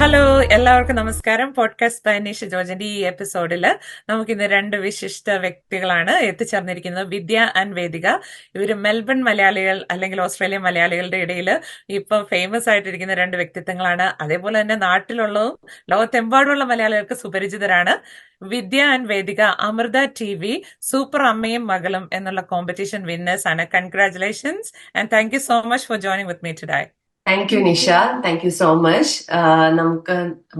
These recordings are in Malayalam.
ഹലോ, എല്ലാവർക്കും നമസ്കാരം. പോഡ്കാസ്റ്റ് ബൈ നിഷ ജോർജിന്റെ ഈ എപ്പിസോഡില് നമുക്കിന്ന് രണ്ട് വിശിഷ്ട വ്യക്തികളാണ് എത്തിച്ചേർന്നിരിക്കുന്നത്. വിദ്യ ആൻഡ് വേദിക. ഇവര് മെൽബൺ മലയാളികൾ അല്ലെങ്കിൽ ഓസ്ട്രേലിയൻ മലയാളികളുടെ ഇടയിൽ ഇപ്പൊ ഫേമസ് ആയിട്ടിരിക്കുന്ന രണ്ട് വ്യക്തിത്വങ്ങളാണ്. അതേപോലെ തന്നെ നാട്ടിലുള്ളതും ലോകത്തെമ്പാടുമുള്ള മലയാളികൾക്ക് സുപരിചിതരാണ്. Vidya and Vedika Amrita TV super അമ്മയും മകളും എന്നുള്ള കോമ്പറ്റീഷൻ വിന്നേഴ്സ് ആണ്. Congratulations and thank you so much for joining with me today. Thank you Nisha, thank you so much. നമുക്ക്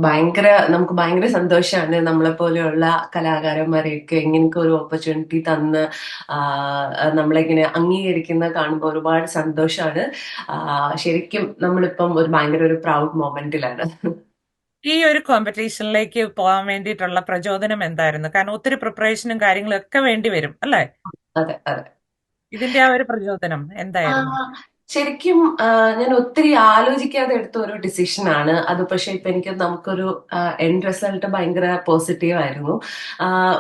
ഭയങ്കര സന്തോഷമാണ് നമ്മളെ പോലെയുള്ള കലാകാരന്മാരെയൊക്കെ ഇങ്ങനത്തെ ഒരു ഓപ്പർച്യൂണിറ്റി തന്ന് നമ്മളിങ്ങനെ അംഗീകരിക്കുന്ന കാണുമ്പോൾ ഒരുപാട് സന്തോഷമാണ്. ശരിക്കും നമ്മളിപ്പം ഭയങ്കര ഒരു പ്രൗഡ് മൊമെന്റിലാണ്. ഈ ഒരു കോമ്പറ്റീഷനിലേക്ക് പോകാൻ വേണ്ടിയിട്ടുള്ള പ്രചോദനം എന്തായിരുന്നു? കാരണം ഒത്തിരി പ്രിപ്പറേഷനും കാര്യങ്ങളും ഒക്കെ വേണ്ടി വരും അല്ലേ? അതെ അതെ. ഇതിന്റെ ആ ഒരു പ്രചോദനം ആ, എന്തായിരുന്നു? ശരിക്കും ഞാൻ ഒത്തിരി ആലോചിക്കാതെ എടുത്ത ഒരു ഡിസിഷനാണ് അത്. പക്ഷെ ഇപ്പൊ നമുക്കൊരു എൻഡ് റിസൾട്ട് ഭയങ്കര പോസിറ്റീവ് ആയിരുന്നു.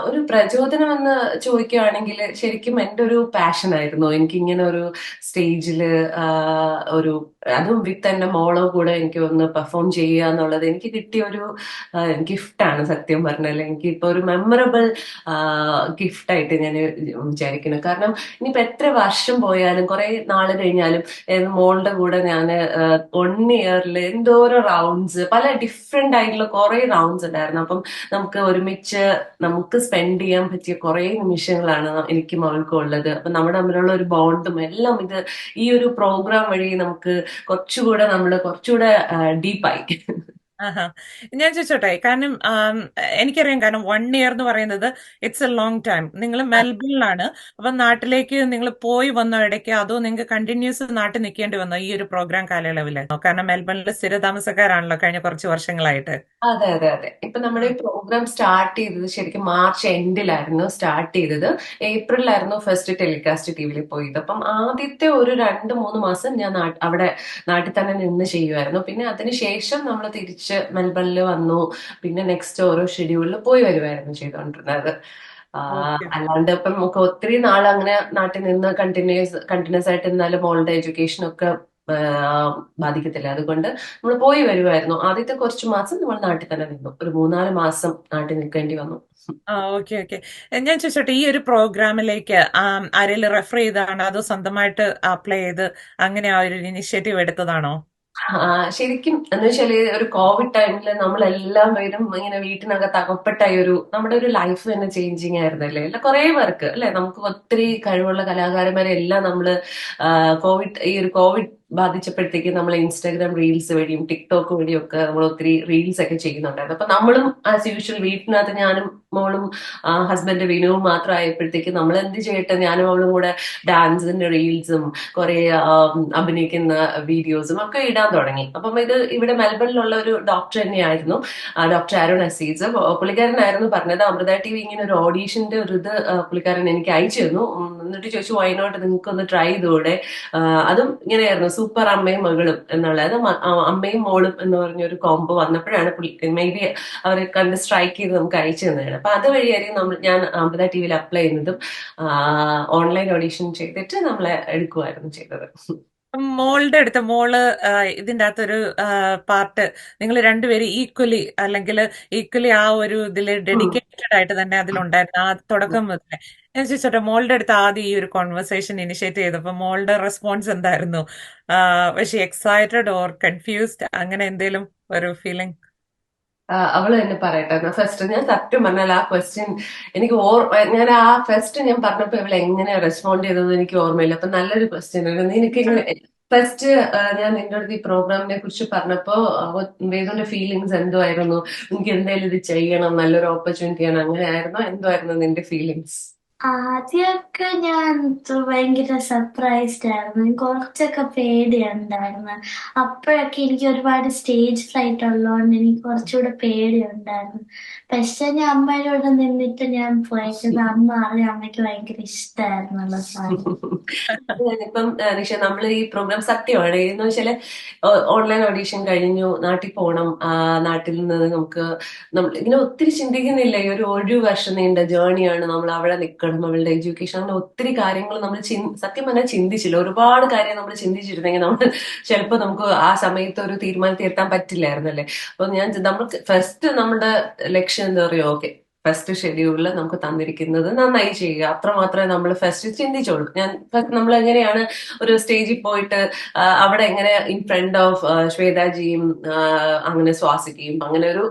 ഒരു പ്രചോദനം എന്ന് ചോദിക്കുകയാണെങ്കിൽ ശരിക്കും എൻ്റെ ഒരു പാഷൻ ആയിരുന്നു. എനിക്കിങ്ങനെ ഒരു സ്റ്റേജില് ഒരു അതും വിത്ത് എന്റെ മോളോ കൂടെ എനിക്ക് ഒന്ന് പെർഫോം ചെയ്യുക എന്നുള്ളത് എനിക്ക് കിട്ടിയ ഒരു ഗിഫ്റ്റാണ്. സത്യം പറഞ്ഞാൽ എനിക്ക് ഇപ്പൊ ഒരു മെമ്മറബിൾ ഗിഫ്റ്റ് ആയിട്ട് ഞാൻ വിചാരിക്കുന്നു. കാരണം ഇനിയിപ്പോ എത്ര വർഷം പോയാലും കുറെ നാള് കഴിഞ്ഞാലും മോളുടെ കൂടെ ഞാൻ 1 ഇയറിൽ എന്തോരോ റൗണ്ട്സ്, പല ഡിഫറെന്റ് ആയിട്ടുള്ള കുറെ റൗണ്ട്സ് ഉണ്ടായിരുന്നു. അപ്പം നമുക്ക് ഒരുമിച്ച് നമുക്ക് സ്പെൻഡ് ചെയ്യാൻ പറ്റിയ കുറെ നിമിഷങ്ങളാണ് എനിക്കും അവൾക്കും ഉള്ളത്. അപ്പൊ നമ്മുടെ തമ്മിലുള്ള ഒരു ബോണ്ടും എല്ലാം ഈ ഒരു പ്രോഗ്രാം വഴി നമുക്ക് കുറച്ചുകൂടെ ഡീപ്പായി. ആഹാ. ഞാൻ ചോദിച്ചോട്ടെ, കാരണം എനിക്കറിയാം, കാരണം 1 ഇയർ എന്ന് പറയുന്നത് ഇറ്റ്സ് എ ലോങ് ടൈം. നിങ്ങൾ മെൽബണിലാണ്. അപ്പൊ നാട്ടിലേക്ക് നിങ്ങൾ പോയി വന്ന ഇടയ്ക്ക് അതോ നിങ്ങൾക്ക് കണ്ടിന്യൂസ് നാട്ടിൽ നിൽക്കേണ്ടി വന്നോ ഈ ഒരു പ്രോഗ്രാം കാലയളവില്? കാരണം മെൽബണിൽ സ്ഥിര താമസക്കാരാണല്ലോ കഴിഞ്ഞ കുറച്ച് വർഷങ്ങളായിട്ട്. അതെ അതെ അതെ. ഇപ്പൊ നമ്മുടെ ഈ പ്രോഗ്രാം സ്റ്റാർട്ട് ചെയ്തത് ശരിക്കും മാർച്ച് എൻഡിലായിരുന്നു സ്റ്റാർട്ട് ചെയ്തത്. ഏപ്രിലായിരുന്നു ഫസ്റ്റ് ടെലികാസ്റ്റ് ടിവിയിൽ പോയത്. അപ്പം ആദ്യത്തെ ഒരു 2-3 മാസം ഞാൻ അവിടെ നാട്ടിൽ തന്നെ നിന്ന് ചെയ്യുമായിരുന്നു. പിന്നെ അതിനുശേഷം നമ്മൾ തിരിച്ച് മെൽബണിൽ വന്നു. പിന്നെ നെക്സ്റ്റ് ഓരോ ഷെഡ്യൂളിൽ പോയി വരുമായിരുന്നു ചെയ്തുകൊണ്ടിരുന്നത്. ഓക്കെ. അല്ലാണ്ട് ഇപ്പം നമുക്ക് ഒത്തിരി നാൾ അങ്ങനെ നാട്ടിൽ നിന്ന് കണ്ടിന്യൂസ് ആയിട്ട് നിന്നാലും മോളുടെ എഡ്യൂക്കേഷൻ ഒക്കെ ബാധിക്കത്തില്ല. അതുകൊണ്ട് നമ്മൾ പോയി വരുമായിരുന്നു. ആദ്യത്തെ കുറച്ച് മാസം നമ്മൾ നാട്ടിൽ തന്നെ നിന്നു. ഒരു 3-4 മാസം നാട്ടിൽ നിൽക്കേണ്ടി വന്നു. Okay okay. ഞാൻ ചോദിച്ചോട്ടെ, ഈ ഒരു പ്രോഗ്രാമിലേക്ക് ആരെങ്കിലും റെഫർ ചെയ്തതാണോ അതോ സ്വന്തമായിട്ട് അപ്ലൈ ചെയ്ത് അങ്ങനെ ആ ഒരു ഇനിഷ്യേറ്റീവ് എടുത്തതാണോ? ശരിക്കും എന്ന് വെച്ചാല് ഒരു കോവിഡ് ടൈമില് നമ്മളെല്ലാം പേരും ഇങ്ങനെ വീട്ടിനകത്ത് അകപ്പെട്ട നമ്മുടെ ഒരു ലൈഫ് തന്നെ ചേഞ്ചിങ് ആയിരുന്നല്ലേ. അല്ല കുറെ പേർക്ക് അല്ലെ, നമുക്ക് ഒത്തിരി കഴിവുള്ള കലാകാരന്മാരെ എല്ലാം നമ്മള് ഈ ഒരു കോവിഡ് ബാധിച്ചപ്പോഴത്തേക്ക് നമ്മൾ ഇൻസ്റ്റാഗ്രാം റീൽസ് വഴിയും ടിക്ടോക്ക് വഴിയും ഒക്കെ നമ്മൾ ഒത്തിരി റീൽസ് ഒക്കെ ചെയ്യുന്നുണ്ടായിരുന്നു. അപ്പൊ നമ്മളും ആസ് യൂഷ്വൽ വീട്ടിനകത്ത് ഞാനും മോളും ഹസ്ബൻഡ് വിനുവും മാത്രം ആയപ്പോഴത്തേക്ക് നമ്മൾ എന്ത് ചെയ്യട്ടെ, ഞാനും അവളും കൂടെ ഡാൻസിന്റെ റീൽസും കുറെ അഭിനയിക്കുന്ന വീഡിയോസും ഒക്കെ ഇടാൻ തുടങ്ങി. അപ്പം ഇത് ഇവിടെ മെൽബണിലുള്ള ഒരു ഡോക്ടർ തന്നെയായിരുന്നു, ഡോക്ടർ ആരോൺ അസീസ്. പുള്ളിക്കാരനായിരുന്നു പറഞ്ഞത് അമൃത TV ഇങ്ങനെ ഒരു ഓഡീഷന്റെ ഒരു ഇത് പുള്ളിക്കാരൻ എനിക്ക് അയച്ചു തന്നു. എന്നിട്ട് ചോദിച്ചു വൈനോട്ട് നിങ്ങൾക്ക് ഒന്ന് ട്രൈ ചെയ്തൂടെ. അതും ഇങ്ങനെയായിരുന്നു സൂപ്പർ അമ്മയും മകളും എന്നുള്ളത്. അമ്മയും മോളും എന്ന് പറഞ്ഞ ഒരു കോംബോ വന്നപ്പോഴാണ് മേ ബി അവരെ കണ്ട് സ്ട്രൈക്ക് ചെയ്ത് നമുക്ക് അയച്ചു തന്നതാണ്. അപ്പൊ അതുവഴിയായിരിക്കും ഞാൻ അമൃത TVയിൽ അപ്ലൈ ചെയ്യുന്നതും ഓൺലൈൻ ഓഡീഷൻ ചെയ്തിട്ട് നമ്മളെ എടുക്കുമായിരുന്നു ചെയ്തത്. മോള് ഇതിന്റെ അകത്തൊരു പാർട്ട് നിങ്ങൾ രണ്ടുപേരും ഈക്വലി ആ ഒരു ഇതില് ഉം. ഡെഡിക്കേറ്റഡ് ആയിട്ട് തന്നെ അതിലുണ്ടായിരുന്നു ആ തുടക്കം മുതലേ. ഞാൻ ചോദിച്ചോട്ടെ, മോളുടെ അടുത്ത് ആദ്യം ഈ ഒരു കോൺവെർസേഷൻ ഇനിഷ്യേറ്റ് ചെയ്തപ്പോ മോളുടെ റെസ്പോൺസ് എന്തായിരുന്നു? പക്ഷെ എക്സൈറ്റഡ് ഓർ കൺഫ്യൂസ്ഡ് അങ്ങനെ എന്തെങ്കിലും ഒരു ഫീലിംഗ്? അവള് തന്നെ പറയട്ടെ. ഫസ്റ്റ് ഞാൻ സത്യം പറഞ്ഞാൽ ആ ക്വസ്റ്റ്യൻ ഞാൻ ഫസ്റ്റ് ഞാൻ പറഞ്ഞപ്പോ ഇവള് എങ്ങനെ റെസ്പോണ്ട് ചെയ്തത് എനിക്ക് ഓർമ്മയില്ല. അപ്പൊ നല്ലൊരു ക്വസ്റ്റ്യൻ ആയിരുന്നു. ഫസ്റ്റ് ഞാൻ നിന്റെ അടുത്ത് ഈ പ്രോഗ്രാമിനെ കുറിച്ച് പറഞ്ഞപ്പോ വേദന്റെ ഫീലിങ്സ് എന്തോ ആയിരുന്നു? എനിക്ക് എന്തായാലും ഇത് ചെയ്യണം, നല്ലൊരു ഓപ്പർച്യൂണിറ്റിയാണ്, അങ്ങനെ ആയിരുന്നോ? എന്തോ ആയിരുന്നു നിന്റെ ഫീലിങ്സ്? ആദ്യമൊക്കെ ഞാൻ ഭയങ്കര സർപ്രൈസ്ഡ് ആയിരുന്നു. എനിക്ക് കുറച്ചൊക്കെ പേടിയുണ്ടായിരുന്നു. അപ്പോഴൊക്കെ എനിക്ക് ഒരുപാട് സ്റ്റേജ് ഫ്ലൈറ്റ് ഉള്ളതുകൊണ്ട് എനിക്ക് കുറച്ചുകൂടെ പേടിയുണ്ടായിരുന്നു. പക്ഷെ ഞാൻ അമ്മയുടെ കൂടെ നിന്നിട്ട് ഞാൻ പോയത് അമ്മ അറിയാം അമ്മയ്ക്ക് ഭയങ്കര ഇഷ്ടമായിരുന്നുള്ള സാധനം. ഇപ്പം നിഷ, നമ്മൾ ഈ പ്രോഗ്രാം സത്യമാണ് എന്ന് വെച്ചാല് ഓൺലൈൻ ഓഡീഷൻ കഴിഞ്ഞു, നാട്ടിൽ പോകണം. നാട്ടിൽ നിന്ന് നമ്മൾ ഇങ്ങനെ ഒത്തിരി ചിന്തിക്കുന്നില്ല. ഈ ഒരു വർഷം നീണ്ട ജേർണിയാണ്, നമ്മൾ അവിടെ നിൽക്കണം, നോക്കണം, അവളുടെ എഡ്യൂക്കേഷൻ, അങ്ങനെ ഒത്തിരി കാര്യങ്ങൾ നമ്മൾ സത്യം പറഞ്ഞാൽ ചിന്തിച്ചില്ല. ഒരുപാട് കാര്യം നമ്മൾ ചിന്തിച്ചിരുന്നെങ്കിൽ നമ്മൾ ചിലപ്പോൾ നമുക്ക് ആ സമയത്ത് ഒരു തീരുമാനത്തിൽ എത്താൻ പറ്റില്ലായിരുന്നല്ലേ. അപ്പൊ നമുക്ക് ഫസ്റ്റ് നമ്മുടെ ലക്ഷ്യം എന്താ പറയുക, ഓക്കെ ഫസ്റ്റ് ഷെഡ്യൂളിൽ നമുക്ക് തന്നിരിക്കുന്നത് നന്നായി ചെയ്യുക, അത്ര മാത്രമേ നമ്മൾ ഫസ്റ്റ് ചിന്തിച്ചോളൂ. നമ്മൾ എങ്ങനെയാണ് ഒരു സ്റ്റേജിൽ പോയിട്ട് അവിടെ എങ്ങനെ ഇൻ ഫ്രണ്ട് ഓഫ് ശ്വേതാജിയും അങ്ങനെ സ്വാസിക്കുകയും അങ്ങനെ ഒരു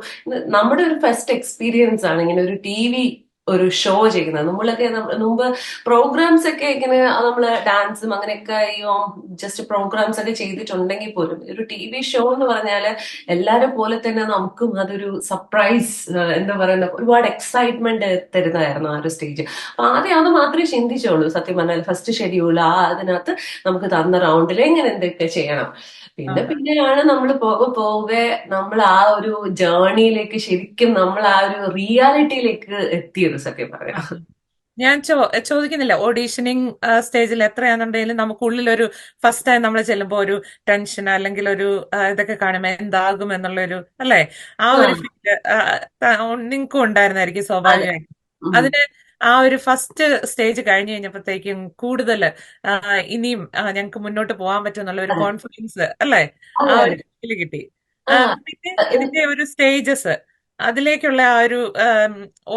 നമ്മുടെ ഒരു ഫസ്റ്റ് എക്സ്പീരിയൻസ് ആണ് ഇങ്ങനെ ഒരു TV ഒരു ഷോ ചെയ്യുന്നത്. നമ്മളൊക്കെ മുമ്പ് പ്രോഗ്രാംസ് ഒക്കെ ഇങ്ങനെ നമ്മള് ഡാൻസും അങ്ങനെയൊക്കെ ജസ്റ്റ് പ്രോഗ്രാംസ് ഒക്കെ ചെയ്തിട്ടുണ്ടെങ്കിൽ പോലും ഒരു TV ഷോ എന്ന് പറഞ്ഞാല് എല്ലാരെ പോലെ തന്നെ നമുക്കും അതൊരു സർപ്രൈസ്, എന്താ പറയുന്ന ഒരുപാട് എക്സൈറ്റ്മെന്റ് തരുന്നതായിരുന്നു ആ ഒരു സ്റ്റേജ്. അപ്പൊ ആദ്യം അത് മാത്രമേ ചിന്തിച്ചുള്ളൂ സത്യം പറഞ്ഞാൽ. ഫസ്റ്റ് ഷെഡ്യൂൾ അതിനകത്ത് നമുക്ക് തന്ന റൗണ്ടിൽ എങ്ങനെ എന്തൊക്കെ ചെയ്യണം. പിന്നെയാണ് നമ്മൾ പോകെ നമ്മൾ ആ ഒരു ജേർണിയിലേക്ക് ശരിക്കും നമ്മൾ ആ ഒരു റിയാലിറ്റിയിലേക്ക് എത്തിയത് സത്യം പറയാം. ഞാൻ ചോദിക്കുന്നില്ല, ഓഡീഷനിങ് സ്റ്റേജിൽ എത്രയാണെന്നുണ്ടെങ്കിലും നമുക്കുള്ളിലൊരു ഫസ്റ്റ് ടൈം നമ്മൾ ചെല്ലുമ്പോൾ ഒരു ടെൻഷൻ അല്ലെങ്കിൽ ഒരു ഇതൊക്കെ കാണുമ്പോൾ എന്താകും എന്നുള്ളൊരു അല്ലേ, ആ ഒരു ഫീല് നിങ്ങൾക്കും ഉണ്ടായിരുന്നായിരിക്കും സ്വാഭാവികമായിട്ടും. അതിന് ആ ഒരു ഫസ്റ്റ് സ്റ്റേജ് കഴിഞ്ഞു കഴിഞ്ഞപ്പോഴത്തേക്കും കൂടുതൽ ഇനിയും ഞങ്ങൾക്ക് മുന്നോട്ട് പോകാൻ പറ്റും എന്നുള്ള ഒരു കോൺഫിഡൻസ് അല്ലേ, ആ ഒരു ഫീല് കിട്ടി. പിന്നെ ഇതിന്റെ ഒരു സ്റ്റേജസ്, അതിലേക്കുള്ള ആ ഒരു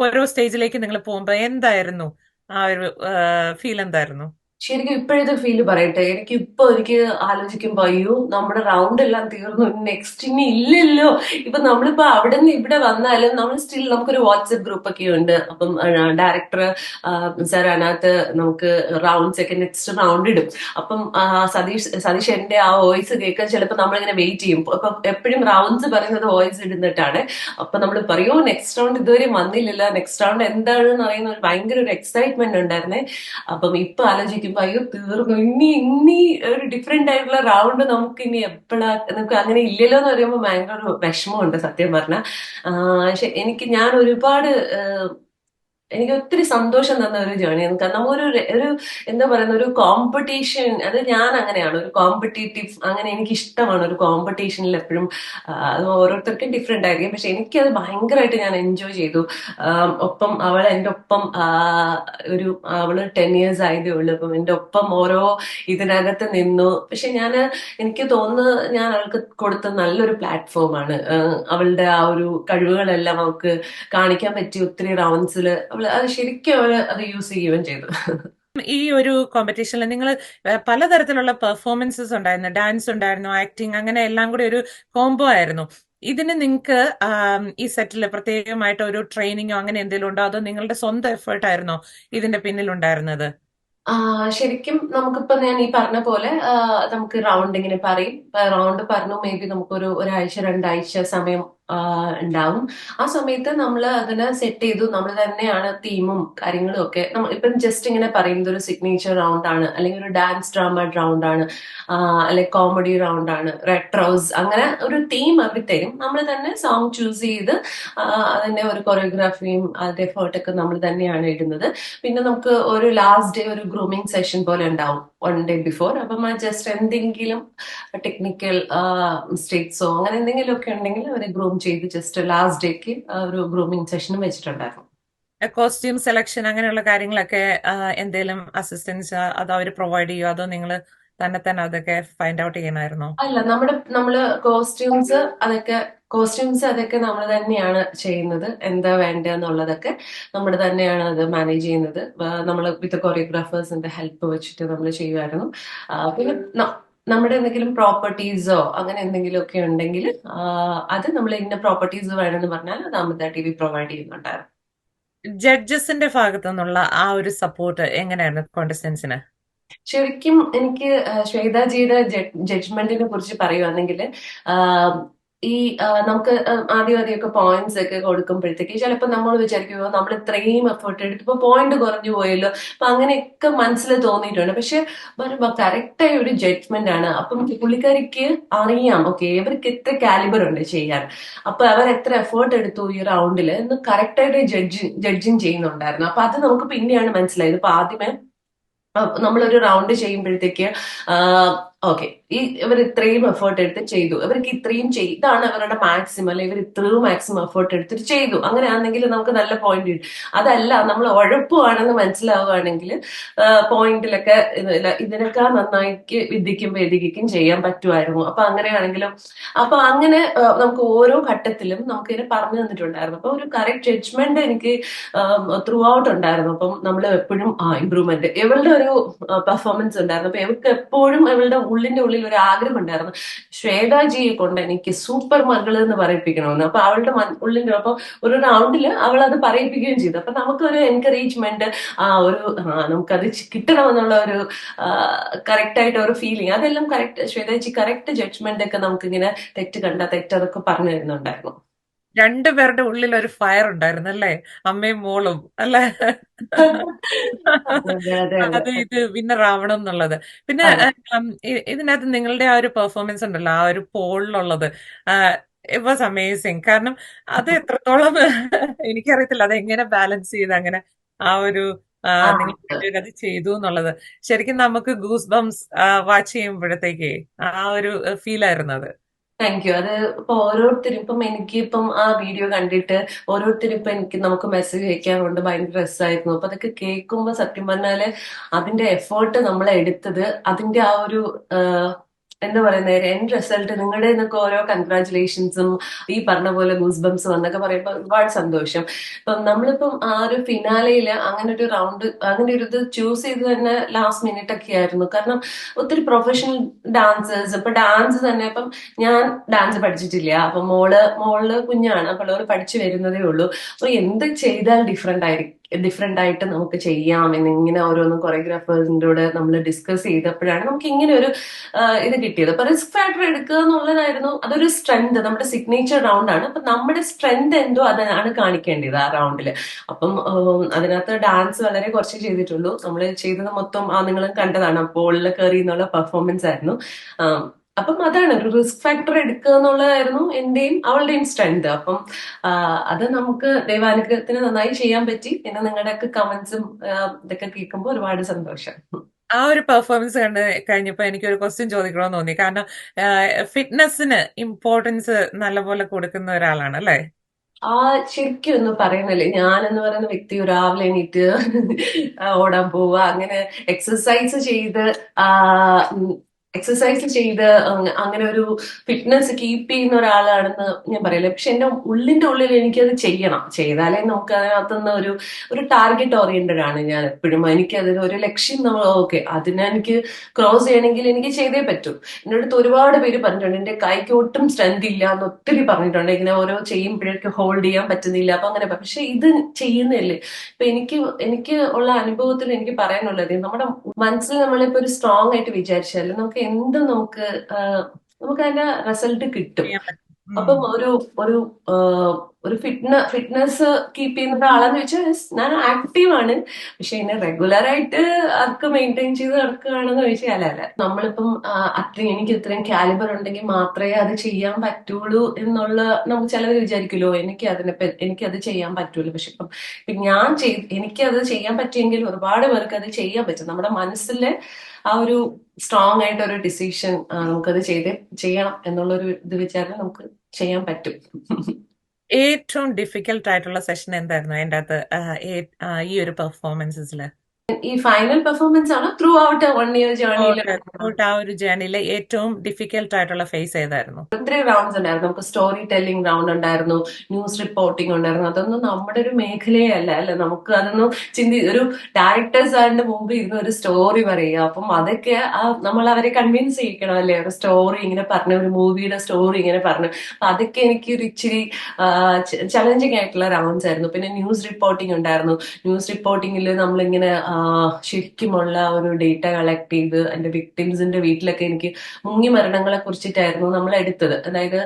ഓരോ സ്റ്റേജിലേക്ക് നിങ്ങൾ പോകുമ്പോ എന്തായിരുന്നു ആ ഒരു ഫീൽ എന്തായിരുന്നു? ശരിക്കും ഇപ്പോഴത്തെ ഫീല് പറയട്ടെ, എനിക്ക് ആലോചിക്കുമ്പോ അയ്യോ നമ്മുടെ റൗണ്ട് എല്ലാം തീർന്നു, നെക്സ്റ്റ് ഇനി ഇല്ലല്ലോ. ഇപ്പൊ നമ്മളിപ്പോ അവിടെ നിന്ന് ഇവിടെ വന്നാലും നമ്മൾ സ്റ്റിൽ നമുക്കൊരു വാട്സപ്പ് ഗ്രൂപ്പ് ഒക്കെ ഉണ്ട്. അപ്പം ഡയറക്ടർ സാർ അതിനകത്ത് നമുക്ക് റൗണ്ട്സ് ഒക്കെ നെക്സ്റ്റ് റൗണ്ട് ഇടും. അപ്പം സതീഷ് എന്റെ ആ വോയിസ് കേൾക്കാൻ ചിലപ്പോൾ നമ്മളിങ്ങനെ വെയിറ്റ് ചെയ്യും. അപ്പൊ എപ്പോഴും റൗണ്ട്സ് പറയുന്നത് വോയിസ് ഇടുന്നിട്ടാണ്. അപ്പൊ നമ്മൾ പറയോ നെക്സ്റ്റ് റൗണ്ട് ഇതുവരെ വന്നില്ലല്ലോ, നെക്സ്റ്റ് റൗണ്ട് എന്താണെന്ന് അറിയുന്ന ഒരു ഭയങ്കര ഒരു എക്സൈറ്റ്മെന്റ് ഉണ്ടായിരുന്നേ. അപ്പം ഇപ്പൊ ആലോചിക്കും അയ്യോ തീർന്നു, ഇനി ഒരു ഡിഫറെന്റ് ആയിട്ടുള്ള റൗണ്ട് നമുക്ക് ഇനി എപ്പോഴാ, നമുക്ക് അങ്ങനെ ഇല്ലല്ലോ എന്ന് പറയുമ്പോൾ ഭയങ്കര ഒരു വിഷമമുണ്ട് സത്യം പറഞ്ഞാൽ. പക്ഷെ ഞാൻ ഒരുപാട് എനിക്ക് ഒത്തിരി സന്തോഷം തന്ന ഒരു ജേർണിയാണ്. കാരണം ഒരു എന്താ പറയുന്ന ഒരു കോമ്പറ്റീഷൻ, അത് ഞാൻ അങ്ങനെയാണ് ഒരു കോമ്പറ്റേറ്റീവ്, അങ്ങനെ എനിക്ക് ഇഷ്ടമാണ് ഒരു കോമ്പറ്റീഷനിൽ എപ്പോഴും. അത് ഓരോരുത്തർക്കും ഡിഫറെന്റ് ആയിരിക്കും, പക്ഷെ എനിക്കത് ഭയങ്കരമായിട്ട് ഞാൻ എൻജോയ് ചെയ്തു. ഒപ്പം എൻ്റെ ഒപ്പം അവള് 10 years ആയതേ ഉള്ളൂ. അപ്പം എൻ്റെ ഒപ്പം ഓരോ ഇതിനകത്ത് നിന്നു. പക്ഷെ എനിക്ക് തോന്നുന്നു ഞാൻ അവൾക്ക് കൊടുത്ത നല്ലൊരു പ്ലാറ്റ്ഫോമാണ്. അവളുടെ ആ ഒരു കഴിവുകളെല്ലാം അവൾക്ക് കാണിക്കാൻ പറ്റി ഒത്തിരി റൗണ്ട്സിൽ. അത് ശരിക്കും അവള് അത് യൂസ് ചെയ്യുകയും ചെയ്തു. ഈ ഒരു കോമ്പറ്റീഷനിൽ നിങ്ങൾ പലതരത്തിലുള്ള പെർഫോമൻസസ് ഉണ്ടായിരുന്നു, ഡാൻസ് ഉണ്ടായിരുന്നു, ആക്ടിങ്, അങ്ങനെ എല്ലാം കൂടി ഒരു കോംബോ ആയിരുന്നു. ഇതിന് നിങ്ങൾക്ക് ഈ സെറ്റിൽ പ്രത്യേകമായിട്ട് ഒരു ട്രെയിനിങ്ങോ അങ്ങനെ എന്തെങ്കിലും ഉണ്ടോ, അതോ നിങ്ങളുടെ സ്വന്തം എഫേർട്ട് ആയിരുന്നോ ഇതിന്റെ പിന്നിലുണ്ടായിരുന്നത്? ശരിക്കും നമുക്കിപ്പോ ഞാൻ ഈ പറഞ്ഞ പോലെ നമുക്ക് റൗണ്ട് ഇങ്ങനെ പറയും, റൗണ്ട് പറഞ്ഞു മേ ബി നമുക്കൊരു ഒരാഴ്ച 2 ആഴ്ച സമയം ഉണ്ടാവും. ആ സമയത്ത് നമ്മൾ അതിനെ സെറ്റ് ചെയ്തു. നമ്മൾ തന്നെയാണ് തീമും കാര്യങ്ങളും ഒക്കെ. ഇപ്പം ജസ്റ്റ് ഇങ്ങനെ പറയുന്നത് ഒരു സിഗ്നേച്ചർ റൗണ്ട് ആണ്, അല്ലെങ്കിൽ ഒരു ഡാൻസ് ഡ്രാമ റൗണ്ട് ആണ്, അല്ലെങ്കിൽ കോമഡി റൗണ്ട് ആണ്, റെട്രോസ്, അങ്ങനെ ഒരു തീം അവർ തരും. നമ്മൾ തന്നെ സോങ് ചൂസ് ചെയ്ത് അതിന്റെ ഒരു കൊറിയോഗ്രാഫിയും അതിന്റെ എഫേർട്ടൊക്കെ നമ്മൾ തന്നെയാണ് ഇടുന്നത്. പിന്നെ നമുക്ക് ഒരു ലാസ്റ്റ് ഡേ ഒരു ഗ്രൂമിങ് സെഷൻ പോലെ ഉണ്ടാവും 1 day before. അപ്പം ജസ്റ്റ് എന്തെങ്കിലും ടെക്നിക്കൽ മിസ്റ്റേക്സോ അങ്ങനെ എന്തെങ്കിലും ഒക്കെ ഉണ്ടെങ്കിൽ അവരെ ഗ്രൂം ചെയ്ത് ജസ്റ്റ് ലാസ്റ്റ് ഡേക്ക് ഒരു ഗ്രൂമിങ് സെഷനും വെച്ചിട്ടുണ്ടായിരുന്നു. കോസ്റ്റ്യൂം സെലക്ഷൻ അങ്ങനെയുള്ള കാര്യങ്ങളൊക്കെ എന്തെങ്കിലും അസിസ്റ്റൻസ് അത് അവർ പ്രൊവൈഡ് ചെയ്യുമോ, അതോ നിങ്ങൾ തന്നെ അതൊക്കെ ഫൈൻഡ് ഔട്ട് ചെയ്യണമായിരുന്നോ? അല്ല, നമ്മള് കോസ്റ്റ്യൂംസ് അതൊക്കെ നമ്മൾ തന്നെയാണ് ചെയ്യുന്നത്. എന്താ വേണ്ടതെന്നുള്ളതൊക്കെ നമ്മൾ തന്നെയാണ് അത് മാനേജ് ചെയ്യുന്നത്. നമ്മൾ വിത്ത് കൊറിയോഗ്രാഫേഴ്സിന്റെ ഹെൽപ്പ് വെച്ചിട്ട് നമ്മൾ ചെയ്യുമായിരുന്നു. പിന്നെ നമ്മുടെ എന്തെങ്കിലും പ്രോപ്പർട്ടീസോ അങ്ങനെ എന്തെങ്കിലും ഒക്കെ ഉണ്ടെങ്കിൽ അത് നമ്മൾ ഇന്ന പ്രോപ്പർട്ടീസ് വേണമെന്ന് പറഞ്ഞാൽ അത് അമൃത TV പ്രൊവൈഡ് ചെയ്യുന്നുണ്ടായിരുന്നു. ജഡ്ജസിന്റെ ഭാഗത്തു നിന്നുള്ള ആ ഒരു സപ്പോർട്ട് എങ്ങനെയായിരുന്നു കോണ്ടസ്റ്റൻസിന്? ശരിക്കും എനിക്ക് ശ്വേതാജിയുടെ ജഡ്ജ്മെന്റിനെ കുറിച്ച് പറയുവാണെങ്കിൽ ഈ നമുക്ക് ആദ്യമൊക്കെ പോയിന്റ്സ് ഒക്കെ കൊടുക്കുമ്പോഴത്തേക്ക് ചിലപ്പോൾ നമ്മൾ വിചാരിക്കുമോ നമ്മൾ ഇത്രയും എഫേർട്ട് എടുത്തപ്പോ പോയിന്റ് കുറഞ്ഞു പോയല്ലോ, അപ്പൊ അങ്ങനെയൊക്കെ മനസ്സിൽ തോന്നിയിട്ടുണ്ട്. പക്ഷെ കറക്റ്റായ ഒരു ജഡ്ജ്മെന്റ് ആണ്. അപ്പം പുള്ളിക്കാരിക്ക് അറിയാം ഓക്കെ ഇവർക്ക് എത്ര കാലിബർ ഉണ്ട് ചെയ്യാൻ, അപ്പൊ അവർ എത്ര എഫേർട്ട് എടുത്തു ഈ റൗണ്ടിൽ എന്ന് കറക്റ്റായിട്ട് ജഡ്ജിങ് ചെയ്യുന്നുണ്ടായിരുന്നു. അപ്പൊ അത് നമുക്ക് പിന്നെയാണ് മനസ്സിലായത്. ഇപ്പൊ ആദ്യമേ നമ്മളൊരു റൗണ്ട് ചെയ്യുമ്പോഴത്തേക്ക് ഓക്കെ ഇവർ ഇത്രയും എഫേർട്ട് എടുത്ത് ചെയ്തു, ഇവർക്ക് ഇത്രയും ഇതാണ് അവരുടെ മാക്സിമം, അല്ലെ ഇവർ ഇത്രയും മാക്സിമം എഫേർട്ട് എടുത്തിട്ട് ചെയ്തു, അങ്ങനെയാണെങ്കിൽ നമുക്ക് നല്ല പോയിന്റ് കിട്ടും. അതല്ല, നമ്മൾ ഉഴപ്പുവാണെന്ന് മനസ്സിലാവുകയാണെങ്കിൽ പോയിന്റിലൊക്കെ ഇതിനൊക്കെ നന്നായിട്ട് വിദ്യക്കും വേദികയ്ക്കും ചെയ്യാൻ പറ്റുമായിരുന്നു. അപ്പൊ അങ്ങനെയാണെങ്കിലും അപ്പൊ അങ്ങനെ നമുക്ക് ഓരോ ഘട്ടത്തിലും നമുക്ക് ഇതിനെ പറഞ്ഞു തന്നിട്ടുണ്ടായിരുന്നു. അപ്പൊ ഒരു കറക്റ്റ് ജഡ്ജ്മെന്റ് എനിക്ക് ത്രൂ ഔട്ട് ഉണ്ടായിരുന്നു. അപ്പം നമ്മൾ എപ്പോഴും ഇമ്പ്രൂവ്മെന്റ്, ഇവളുടെ ഒരു പെർഫോമൻസ് ഉണ്ടായിരുന്നു. അപ്പൊ ഇവർക്ക് എപ്പോഴും ഇവളുടെ ഉള്ളിന്റെ ഉള്ളിൽ ഒരു ആഗ്രഹം ഉണ്ടായിരുന്നു, ശ്വേതാജിയെ കൊണ്ട് എനിക്ക് സൂപ്പർ മകള് എന്ന് പറയിപ്പിക്കണമെന്ന്. അപ്പൊ അവളുടെ ഉള്ളിന്റെ അപ്പൊ ഒരു റൗണ്ടില് അവൾ അത് പറയിപ്പിക്കുകയും ചെയ്തു. അപ്പൊ നമുക്കൊരു എൻകറേജ്മെന്റ്, നമുക്കത് കിട്ടണമെന്നുള്ള ഒരു കറക്റ്റ് ആയിട്ട് ഒരു ഫീലിംഗ്, അതെല്ലാം കറക്റ്റ് ശ്വേതാജി കറക്റ്റ് ജഡ്ജ്മെന്റ് ഒക്കെ നമുക്ക് ഇങ്ങനെ തെറ്റ് കണ്ട തെറ്റതൊക്കെ പറഞ്ഞു തരുന്നുണ്ടായിരുന്നു. രണ്ടുപേരുടെ ഉള്ളിൽ ഒരു ഫയർ ഉണ്ടായിരുന്നു അല്ലേ, അമ്മയും മോളും അല്ലേ? അതെ അതെ അതെ അത് ഇത് വിന്നർ ആവണം എന്നുള്ളത്. പിന്നെ അതെ. ഇതിനകത്ത് നിങ്ങളുടെ ആ ഒരു പെർഫോമൻസ് ഉണ്ടല്ലോ, ആ ഒരു പോളിലുള്ളത് ഇറ്റ് വാസ് അമേസിങ്. കാരണം അത് എത്രത്തോളം എനിക്കറിയത്തില്ല അത് എങ്ങനെ ബാലൻസ് ചെയ്ത് അങ്ങനെ ആ ഒരു ആ നിങ്ങൾ അത് ചെയ്തു എന്നുള്ളത്. ശരിക്കും നമുക്ക് ഗൂസ് ബംസ് വാച്ച് ചെയ്യുമ്പോഴത്തേക്ക് ആ ഒരു ഫീൽ ആയിരുന്നു അത്. Thank you. അത് ഇപ്പൊ ഓരോരുത്തരും ഇപ്പം എനിക്ക് ഇപ്പം ആ വീഡിയോ കണ്ടിട്ട് ഓരോരുത്തരും ഇപ്പൊ നമുക്ക് മെസ്സേജ് അയക്കാറുണ്ട്, ഭയങ്കര രസമായിരുന്നു. അപ്പൊ അതൊക്കെ കേൾക്കുമ്പോ സത്യം പറഞ്ഞാല് അതിന്റെ എഫേർട്ട് നമ്മൾ എടുത്തത്, അതിന്റെ ആ ഒരു എന്താ പറയുന്നത്, എൻഡ് റിസൾട്ട് നിങ്ങളുടെ നിന്നൊക്കെ ഓരോ കൺഗ്രാറ്റുലേഷൻസും ഈ പറഞ്ഞ പോലെ ഗൂസ് ബംസ് വന്നൊക്കെ പറയുമ്പോൾ ഒരുപാട് സന്തോഷം. ഇപ്പം നമ്മളിപ്പം ആ ഒരു ഫിനാലയില് അങ്ങനെ ഒരു റൗണ്ട്, അങ്ങനെ ഒരു ഇത് ചൂസ് ചെയ്ത് തന്നെ ലാസ്റ്റ് മിനിറ്റ് ഒക്കെ ആയിരുന്നു. കാരണം ഒത്തിരി ഡാൻസേഴ്സ്, ഇപ്പൊ ഡാൻസ് തന്നെ ഇപ്പം ഞാൻ ഡാൻസ് പഠിച്ചിട്ടില്ല. അപ്പൊ മോള് കുഞ്ഞാണ്, അപ്പോൾ അവള് പഠിച്ചു വരുന്നതേ ഉള്ളൂ. അപ്പൊ എന്ത് ചെയ്താൽ ഡിഫറെന്റ് ആയിട്ട് നമുക്ക് ചെയ്യാം എന്നിങ്ങനെ ഓരോന്നും കൊറിയോഗ്രാഫേഴ്സിന്റെ കൂടെ നമ്മൾ ഡിസ്കസ് ചെയ്തപ്പോഴാണ് നമുക്ക് ഇങ്ങനെ ഒരു ഇത് കിട്ടിയത്. അപ്പൊ റിസ്ക് ഫാക്ടർ എടുക്കുക എന്നുള്ളതായിരുന്നു, അതൊരു സ്ട്രെങ്ത്, നമ്മുടെ സിഗ്നേച്ചർ റൗണ്ട് ആണ്. അപ്പൊ നമ്മുടെ സ്ട്രെങ്ത് എന്തോ അതാണ് കാണിക്കേണ്ടത് ആ റൗണ്ടില്. അപ്പം അതിനകത്ത് ഡാൻസ് വളരെ കുറച്ച് ചെയ്തിട്ടുള്ളൂ. നമ്മൾ ചെയ്തത് മൊത്തം നിങ്ങൾ കണ്ടതാണ്, ബോളിൽ കയറി എന്നുള്ള പെർഫോമൻസ് ആയിരുന്നു. അപ്പം അതാണ് ഒരു റിസ്ക് ഫാക്ടർ എടുക്കുക എന്നുള്ളതായിരുന്നു എന്റെയും അവളുടെയും സ്ട്രെങ്ത്. അപ്പം അത് നമുക്ക് ദൈവാനുഗ്രഹത്തിന് നന്നായി ചെയ്യാൻ പറ്റി. പിന്നെ നിങ്ങളുടെയൊക്കെ കമന്റ്സും ഇതൊക്കെ കേൾക്കുമ്പോൾ ഒരുപാട് സന്തോഷം. ആ ഒരു പെർഫോമൻസ് കണ്ട് കഴിഞ്ഞപ്പോ എനിക്കൊരു ക്വസ്റ്റ്യൻ ചോദിക്കണമെന്ന് തോന്നി. കാരണം ഫിറ്റ്നസിന് ഇമ്പോർട്ടൻസ് നല്ലപോലെ കൊടുക്കുന്ന ഒരാളാണ് അല്ലേ? ശരിക്കും ഒന്നും പറയുന്നില്ലേ, ഞാനെന്ന് പറയുന്ന വ്യക്തി രാവിലെ എണീറ്റ് ഓടാൻ പോവുക, അങ്ങനെ എക്സസൈസ് ചെയ്ത് ആ എക്സസൈസ് ചെയ്ത് അങ്ങനെ ഒരു ഫിറ്റ്നസ് കീപ്പ് ചെയ്യുന്ന ഒരാളാണെന്ന് ഞാൻ പറയില്ല. പക്ഷെ എന്റെ ഉള്ളിന്റെ ഉള്ളിൽ എനിക്കത് ചെയ്യണം, ചെയ്താലേ നമുക്ക് അതിനകത്തുനിന്ന് ഒരു ടാർഗറ്റ് ഓറിയന്റഡ് ആണ് ഞാൻ എപ്പോഴും. എനിക്കതിന് ഒരു ലക്ഷ്യം, നമ്മൾ ഓക്കെ അതിനെനിക്ക് ക്രോസ് ചെയ്യണമെങ്കിൽ എനിക്ക് ചെയ്തേ പറ്റൂ. എൻ്റെ അടുത്ത് ഒരുപാട് പേര് പറഞ്ഞിട്ടുണ്ട്, എന്റെ കൈക്ക് ഒട്ടും സ്ട്രെങ്ത് ഇല്ല എന്ന് ഒത്തിരി പറഞ്ഞിട്ടുണ്ട്. ഇങ്ങനെ ഓരോ ചെയ്യുമ്പോഴേക്ക് ഹോൾഡ് ചെയ്യാൻ പറ്റുന്നില്ല, അപ്പൊ അങ്ങനെ. പക്ഷെ ഇത് ചെയ്യുന്നില്ലേ, ഇപ്പൊ എനിക്ക് ഉള്ള അനുഭവത്തിൽ എനിക്ക് പറയാനുള്ളത്, നമ്മുടെ മനസ്സിൽ നമ്മളിപ്പോ ഒരു സ്ട്രോങ് ആയിട്ട് വിചാരിച്ചാൽ നമുക്ക് എന്തും നമുക്ക് അതിന്റെ റിസൾട്ട് കിട്ടും. ചെയ്യാൻ പറ്റും. അപ്പം ഒരു ഒരു ഫിറ്റ്നസ് കീപ്പ് ചെയ്യുന്ന ഒരാളെന്ന് വെച്ചാൽ ഞാൻ ആക്റ്റീവ് ആണ്, പക്ഷെ ഇതിനെ റെഗുലർ ആയിട്ട് അവർക്ക് മെയിൻറ്റെയിൻ ചെയ്ത് നടക്കുകയാണെന്ന് ചോദിച്ചാൽ അല്ല. നമ്മളിപ്പം അത്രയും എനിക്ക് ഇത്രയും കാലിബർ ഉണ്ടെങ്കിൽ മാത്രമേ അത് ചെയ്യാൻ പറ്റുള്ളൂ എന്നുള്ള, നമുക്ക് ചിലവർ വിചാരിക്കുമല്ലോ എനിക്കത് ചെയ്യാൻ പറ്റൂല. പക്ഷെ ഇപ്പം എനിക്കത് ചെയ്യാൻ പറ്റിയെങ്കിൽ ഒരുപാട് പേർക്ക് അത് ചെയ്യാൻ പറ്റും. നമ്മുടെ മനസ്സിലെ ആ ഒരു സ്ട്രോങ് ആയിട്ട് ഒരു ഡിസിഷൻ നമുക്കത് ചെയ്യണം എന്നുള്ളൊരു ഇത് വെച്ചാൽ നമുക്ക് ചെയ്യാൻ പറ്റും. ഏറ്റവും ഡിഫിക്കൽട്ട് ആയിട്ടുള്ള സെഷൻ എന്തായിരുന്നു അതിന്റെ അകത്ത് ഈ ഒരു പെർഫോമൻസസിൽ? ഈ ഫൈനൽ പെർഫോമൻസ് ആണ് ത്രൂ ഔട്ട് 1 year ജേർണിയിൽ ആ ഒരു ജേർണിയിലെ ഏറ്റവും ഡിഫിക്കൽട്ട് ആയിട്ടുള്ള ഫേസ് ഏതായിരുന്നു? ഒത്തിരി റൗണ്ട്സ് ഉണ്ടായിരുന്നു. നമുക്ക് സ്റ്റോറി ടെല്ലിംഗ് റൗണ്ട് ഉണ്ടായിരുന്നു, ന്യൂസ് റിപ്പോർട്ടിംഗ് ഉണ്ടായിരുന്നു. അതൊന്നും നമ്മുടെ ഒരു മേഖലയെ അല്ല. നമുക്ക് അതൊന്നും ഒരു ഡയറക്ടേഴ്സ് ആരുടെ മുമ്പ് ഇരുന്ന് ഒരു സ്റ്റോറി പറയുക, അപ്പം അതൊക്കെ നമ്മൾ അവരെ കൺവിൻസ് ചെയ്യിക്കണം അല്ലേ, ഒരു സ്റ്റോറി ഇങ്ങനെ പറഞ്ഞ, ഒരു മൂവിയുടെ സ്റ്റോറി ഇങ്ങനെ പറഞ്ഞു. അപ്പൊ അതൊക്കെ എനിക്ക് ഒരു ഇച്ചിരി ചലഞ്ചിങ് ആയിട്ടുള്ള റൗണ്ട്സ് ആയിരുന്നു. പിന്നെ ന്യൂസ് റിപ്പോർട്ടിംഗ് ഉണ്ടായിരുന്നു. ന്യൂസ് റിപ്പോർട്ടിംഗിൽ നമ്മളിങ്ങനെ ശരിക്കുമുള്ള ഒരു ഡേറ്റ കളക്ട് ചെയ്ത് അതിന്റെ വിക്ടിംസിന്റെ വീട്ടിലൊക്കെ എനിക്ക് മരണങ്ങളെ കുറിച്ചിട്ടായിരുന്നു നമ്മൾ എടുത്തത്. അതായത്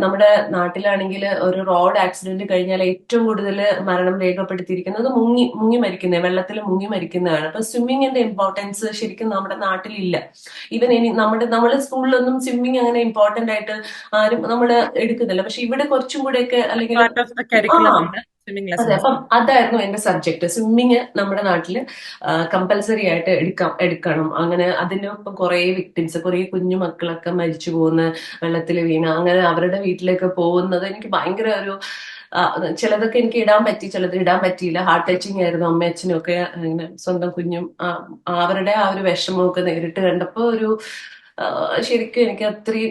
നമ്മുടെ നാട്ടിലാണെങ്കിൽ ഒരു റോഡ് ആക്സിഡന്റ് കഴിഞ്ഞാൽ ഏറ്റവും കൂടുതൽ മരണം രേഖപ്പെടുത്തിയിരിക്കുന്നത് മുങ്ങി മരിക്കുന്ന, വെള്ളത്തിൽ മുങ്ങി മരിക്കുന്നതാണ്. അപ്പൊ സ്വിമ്മിങ്ങിന്റെ ഇമ്പോർട്ടൻസ് ശരിക്കും നമ്മുടെ നാട്ടിലില്ല. ഈവൻ നമ്മുടെ സ്കൂളിലൊന്നും സ്വിമ്മിങ് അങ്ങനെ ഇമ്പോർട്ടന്റ് ആയിട്ട് ആരും നമ്മൾ എടുക്കുന്നില്ല. പക്ഷെ ഇവിടെ കുറച്ചും കൂടെയൊക്കെ അല്ലെങ്കിൽ സ്വിമ്മിംഗ് അതെ, ലെസൺസ്. അപ്പം അതായിരുന്നു എന്റെ സബ്ജക്ട്. സ്വിമ്മിങ് നമ്മുടെ നാട്ടില് കമ്പൽസറി ആയിട്ട് എടുക്കണം. അങ്ങനെ അതിനൊപ്പം കുറെ വിക്ടിംസ്, കുറെ കുഞ്ഞു മക്കളൊക്കെ മരിച്ചു പോകുന്ന, വെള്ളത്തിൽ വീണ, അങ്ങനെ അവരുടെ വീട്ടിലേക്ക് പോകുന്നത് എനിക്ക് ഭയങ്കര ഒരു ചിലതൊക്കെ എനിക്ക് ഇടാൻ പറ്റി, ചിലത് ഇടാൻ പറ്റിയില്ല. ഹാർട്ട് ടച്ചിങ് ആയിരുന്നു. അമ്മ അച്ഛനും ഒക്കെ ഇങ്ങനെ സ്വന്തം കുഞ്ഞും അവരുടെ ആ ഒരു വിഷമമൊക്കെ നേരിട്ട് കണ്ടപ്പോ ഒരു ശരിക്കും എനിക്ക് ഒത്തിരി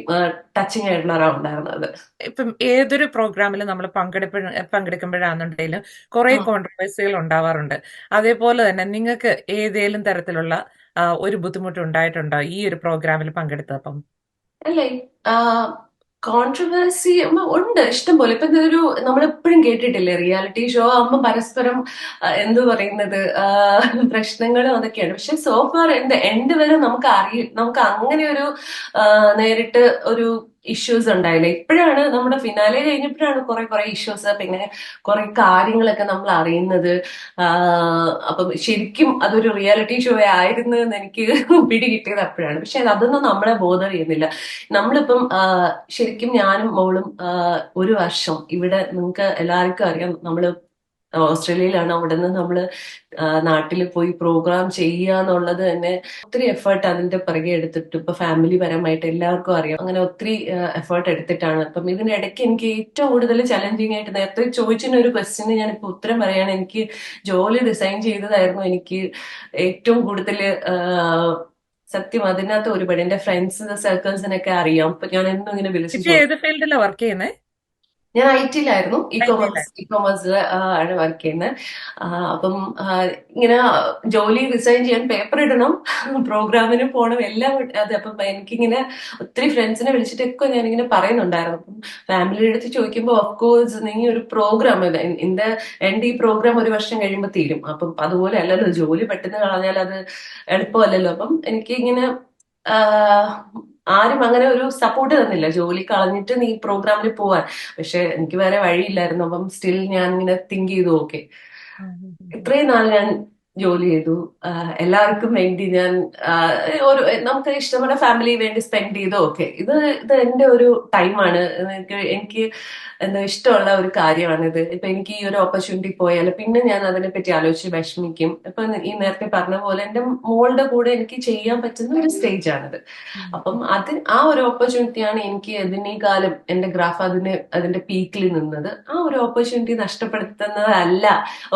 ടച്ചിങ് ആയിട്ടുള്ള ഒരാളുണ്ടായിരുന്നത്. ഇപ്പം ഏതൊരു പ്രോഗ്രാമിലും നമ്മൾ പങ്കെടുക്കുമ്പോഴാണെന്നുണ്ടെങ്കിലും കുറെ കോൺട്രവേഴ്സികൾ ഉണ്ടാവാറുണ്ട്. അതേപോലെ തന്നെ നിങ്ങൾക്ക് ഏതേലും തരത്തിലുള്ള ഒരു ബുദ്ധിമുട്ട് ഉണ്ടായിട്ടുണ്ടോ ഈ ഒരു പ്രോഗ്രാമിൽ പങ്കെടുത്തപ്പം? അല്ലേ, കോൺട്രവേഴ്സി ഉണ്ട് ഇഷ്ടം പോലെ. ഇപ്പൊ ഇതൊരു നമ്മളെപ്പോഴും കേട്ടിട്ടില്ലേ, റിയാലിറ്റി ഷോ ആകുമ്പോ പരസ്പരം എന്തു പറയുന്നത് പ്രശ്നങ്ങളും അതൊക്കെയാണ്. പക്ഷെ സോഫാർ എൻഡ് വരെ നമുക്ക് അങ്ങനെ ഒരു നേരിട്ട് ഒരു ഇഷ്യൂസ് ഉണ്ടായില്ല. ഇപ്പോഴാണ് നമ്മുടെ ഫിനാലെ കഴിഞ്ഞപ്പോഴാണ് കുറെ ഇഷ്യൂസ്, പിന്നെ കുറെ കാര്യങ്ങളൊക്കെ നമ്മൾ അറിയുന്നത്. അപ്പം ശരിക്കും അതൊരു റിയാലിറ്റി ഷോ ആയിരുന്നു എന്ന് എനിക്ക് പിടികിട്ടിയത് അപ്പോഴാണ്. പക്ഷെ അതൊന്നും നമ്മളെ ബോധർ ചെയ്യുന്നില്ല. നമ്മളിപ്പം ശരിക്കും ഞാനും മോളും ഒരു വർഷം ഇവിടെ, നിങ്ങൾക്ക് എല്ലാവർക്കും അറിയാം, നമ്മള് ഓസ്ട്രേലിയയിലാണ്. അവിടെ നിന്ന് നമ്മള് നാട്ടിൽ പോയി പ്രോഗ്രാം ചെയ്യുക എന്നുള്ളത് തന്നെ ഒത്തിരി എഫേർട്ട് അതിന്റെ പിറകെ എടുത്തിട്ട്, ഇപ്പൊ ഫാമിലി പരമായിട്ട് എല്ലാവർക്കും അറിയാം, അങ്ങനെ ഒത്തിരി എഫേർട്ട് എടുത്തിട്ടാണ്. അപ്പം ഇതിനിടയ്ക്ക് എനിക്ക് ഏറ്റവും കൂടുതൽ ചലഞ്ചിങ് ആയിട്ട്, നേരത്തെ ചോദിച്ചിന് ഒരു ക്വസ്റ്റ്യന് ഞാനിപ്പോ ഉത്തരം പറയാണ്, എനിക്ക് ജോലി റിസൈൻ ചെയ്തതായിരുന്നു എനിക്ക് ഏറ്റവും കൂടുതൽ സത്യം. അതിനകത്ത് ഒരുപാട് എന്റെ ഫ്രണ്ട്സ് സർക്കിൾസിനൊക്കെ അറിയാം. അപ്പൊ ഞാൻ എന്നും ഇങ്ങനെ വിളിച്ചു ഇപ്പൊ ചോദിക്കും. ഏത് ഫീൽഡിലാണ് വർക്ക് ചെയ്യുന്നത്? ഞാൻ ഐ.ടിയിലായിരുന്നു, ഐ.ടി.യില്. ഇ-കൊമേഴ്സിൽ ആണ് വർക്ക് ചെയ്യുന്നത്. അപ്പം ഇങ്ങനെ ജോലി റിസൈൻ ചെയ്യാൻ പേപ്പർ ഇടണം, പ്രോഗ്രാമിന് പോകണം, എല്ലാം അതെ. അപ്പം എനിക്കിങ്ങനെ ഒത്തിരി ഫ്രണ്ട്സിനെ വിളിച്ചിട്ടൊക്കെ ഞാനിങ്ങനെ പറയുന്നുണ്ടായിരുന്നു. അപ്പം ഫാമിലിയുടെ അടുത്ത് ചോദിക്കുമ്പോൾ ഓഫ്കോഴ്സ് നീ ഒരു പ്രോഗ്രാം എന്റെ ഈ പ്രോഗ്രാം ഒരു വർഷം കഴിയുമ്പോൾ തീരും. അപ്പം അതുപോലെ അല്ലല്ലോ, ജോലി പെട്ടെന്ന് കളഞ്ഞാൽ അത് എളുപ്പമല്ലല്ലോ. അപ്പം എനിക്ക് ഇങ്ങനെ ആരും അങ്ങനെ ഒരു സപ്പോർട്ട് തന്നില്ല, ജോലി കളഞ്ഞിട്ട് നീ പ്രോഗ്രാമിൽ പോവാൻ. പക്ഷെ എനിക്ക് വേറെ വഴിയില്ലായിരുന്നു. അപ്പം സ്റ്റിൽ ഞാൻ ഇങ്ങനെ തിങ്ക് ചെയ്തു, ഓക്കെ, ഇത്രയും നാൾ ഞാൻ ജോലി ചെയ്തു, എല്ലാവർക്കും വേണ്ടി ഞാൻ ഒരു നമുക്ക് ഇഷ്ടപ്പെട്ട ഫാമിലി വേണ്ടി സ്പെൻഡ് ചെയ്തു. ഓക്കെ, ഇത് എന്റെ ഒരു ടൈമാണ്, എനിക്ക് എന്താ ഇഷ്ടമുള്ള ഒരു കാര്യമാണിത്. ഇപ്പൊ എനിക്ക് ഈ ഒരു ഓപ്പർച്യൂണിറ്റി പോയാൽ പിന്നെ ഞാൻ അതിനെപ്പറ്റി ആലോചിച്ച് വിഷമിക്കും. ഇപ്പൊ ഈ നേരത്തെ പറഞ്ഞ പോലെ എന്റെ മോളുടെ കൂടെ എനിക്ക് ചെയ്യാൻ പറ്റുന്ന ഒരു സ്റ്റേജ് ആണിത്. അപ്പം ആ ഒരു ഓപ്പർച്യൂണിറ്റിയാണ് എനിക്ക് ഇതിനേക്കാളും എന്റെ ഗ്രാഫ് അതിന്റെ പീക്കിൽ നിന്നത്. ആ ഒരു ഓപ്പർച്യൂണിറ്റി നഷ്ടപ്പെടുത്തുന്നതല്ല.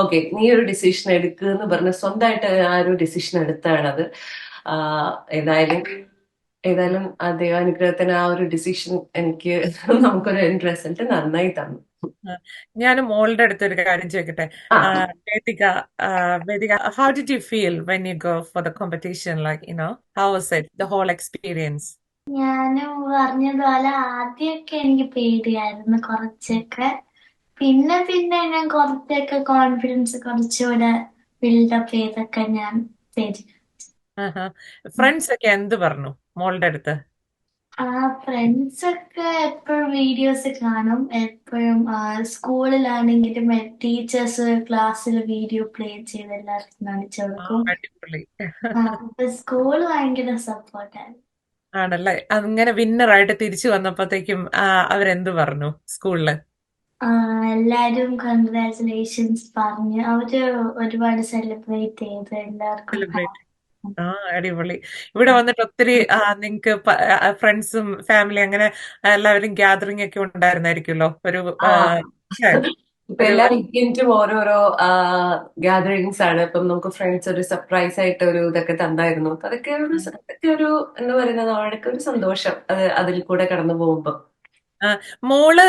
ഓക്കെ, നീ ഒരു ഡിസിഷൻ എടുക്കുക എന്ന് പറഞ്ഞ് സ്വന്തമായിട്ട് ആ ഒരു ഡിസിഷൻ എടുത്താണത്. ഏതായാലും ആ ദൈവാനുഗ്രഹത്തിന് ആ ഒരു ഡിസിഷൻ എനിക്ക് നമുക്കൊരു എൻഡ് റിസൾട്ട് നന്നായി തന്നു. ഞാൻ മോളുടെ അടുത്ത് ഒരു കാര്യം ചോദിക്കട്ടെ. ആ വേദിക, വേദിക, how did you feel when you go for the competition? Like, how was it, the whole experience? ഞാനും പറഞ്ഞതുപോലെ ആദ്യമൊക്കെ എനിക്ക് പേടിയായിരുന്നു കുറച്ചൊക്കെ. പിന്നെ ഞാൻ കുറച്ചൊക്കെ കോൺഫിഡൻസ് കുറച്ചുകൂടെ ബിൽഡപ്പ് ചെയ്തൊക്കെ ഞാൻ തരും. ഫ്രണ്ട്സ് ഒക്കെ എന്ത് പറഞ്ഞു മോളുടെ അടുത്ത്? ആ ഫ്രണ്ട്സ് ഒക്കെ എപ്പോഴും വീഡിയോസ് കാണും. എപ്പോഴും സ്കൂളിലാണെങ്കിലും ടീച്ചേഴ്സ് ക്ലാസ്സിൽ വീഡിയോ പ്ലേ ചെയ്ത് എല്ലാവർക്കും കാണിച്ചു കൊടുക്കും. അടിപൊളി. അപ്പൊ സ്കൂള് ഭയങ്കര സപ്പോർട്ടായിരുന്നു. ആണല്ലേ? അങ്ങനെ വിന്നറായിട്ട് തിരിച്ചു വന്നപ്പോഴത്തേക്കും അവരെന്ത് പറഞ്ഞു സ്കൂളില്? എല്ലാരും കൺഗ്രാറ്റുലേഷൻസ് പറഞ്ഞു. അവര് ഒരുപാട് സെലിബ്രേറ്റ് ചെയ്ത് എല്ലാവർക്കും സെലിബ്രേറ്റ്. അടിപൊളി. ഇവിടെ വന്നിട്ട് ഒത്തിരി നിങ്ങക്ക് ഫ്രണ്ട്സും ഫാമിലി അങ്ങനെ എല്ലാവരും ഗ്യാതറിംഗ് ഒക്കെ ഉണ്ടായിരുന്നായിരിക്കുമല്ലോ. ആ ല്ലേ? ഇപ്പൊ ഒരു എല്ലാ വീക്കെൻഡും ഓരോരോ ഗ്യാതറിങ്സ് ആണ്. ഇപ്പം നമുക്ക് ഫ്രണ്ട്സ് ഒരു സർപ്രൈസ് ആയിട്ട് ഒരു ഇതൊക്കെ തന്നായിരുന്നു. അപ്പൊ അതൊക്കെ ഒരു എന്താ പറയുന്നത്, അവിടേക്ക് ഒരു സന്തോഷം അതിൽ കൂടെ കടന്നു പോകുമ്പോ. മോള്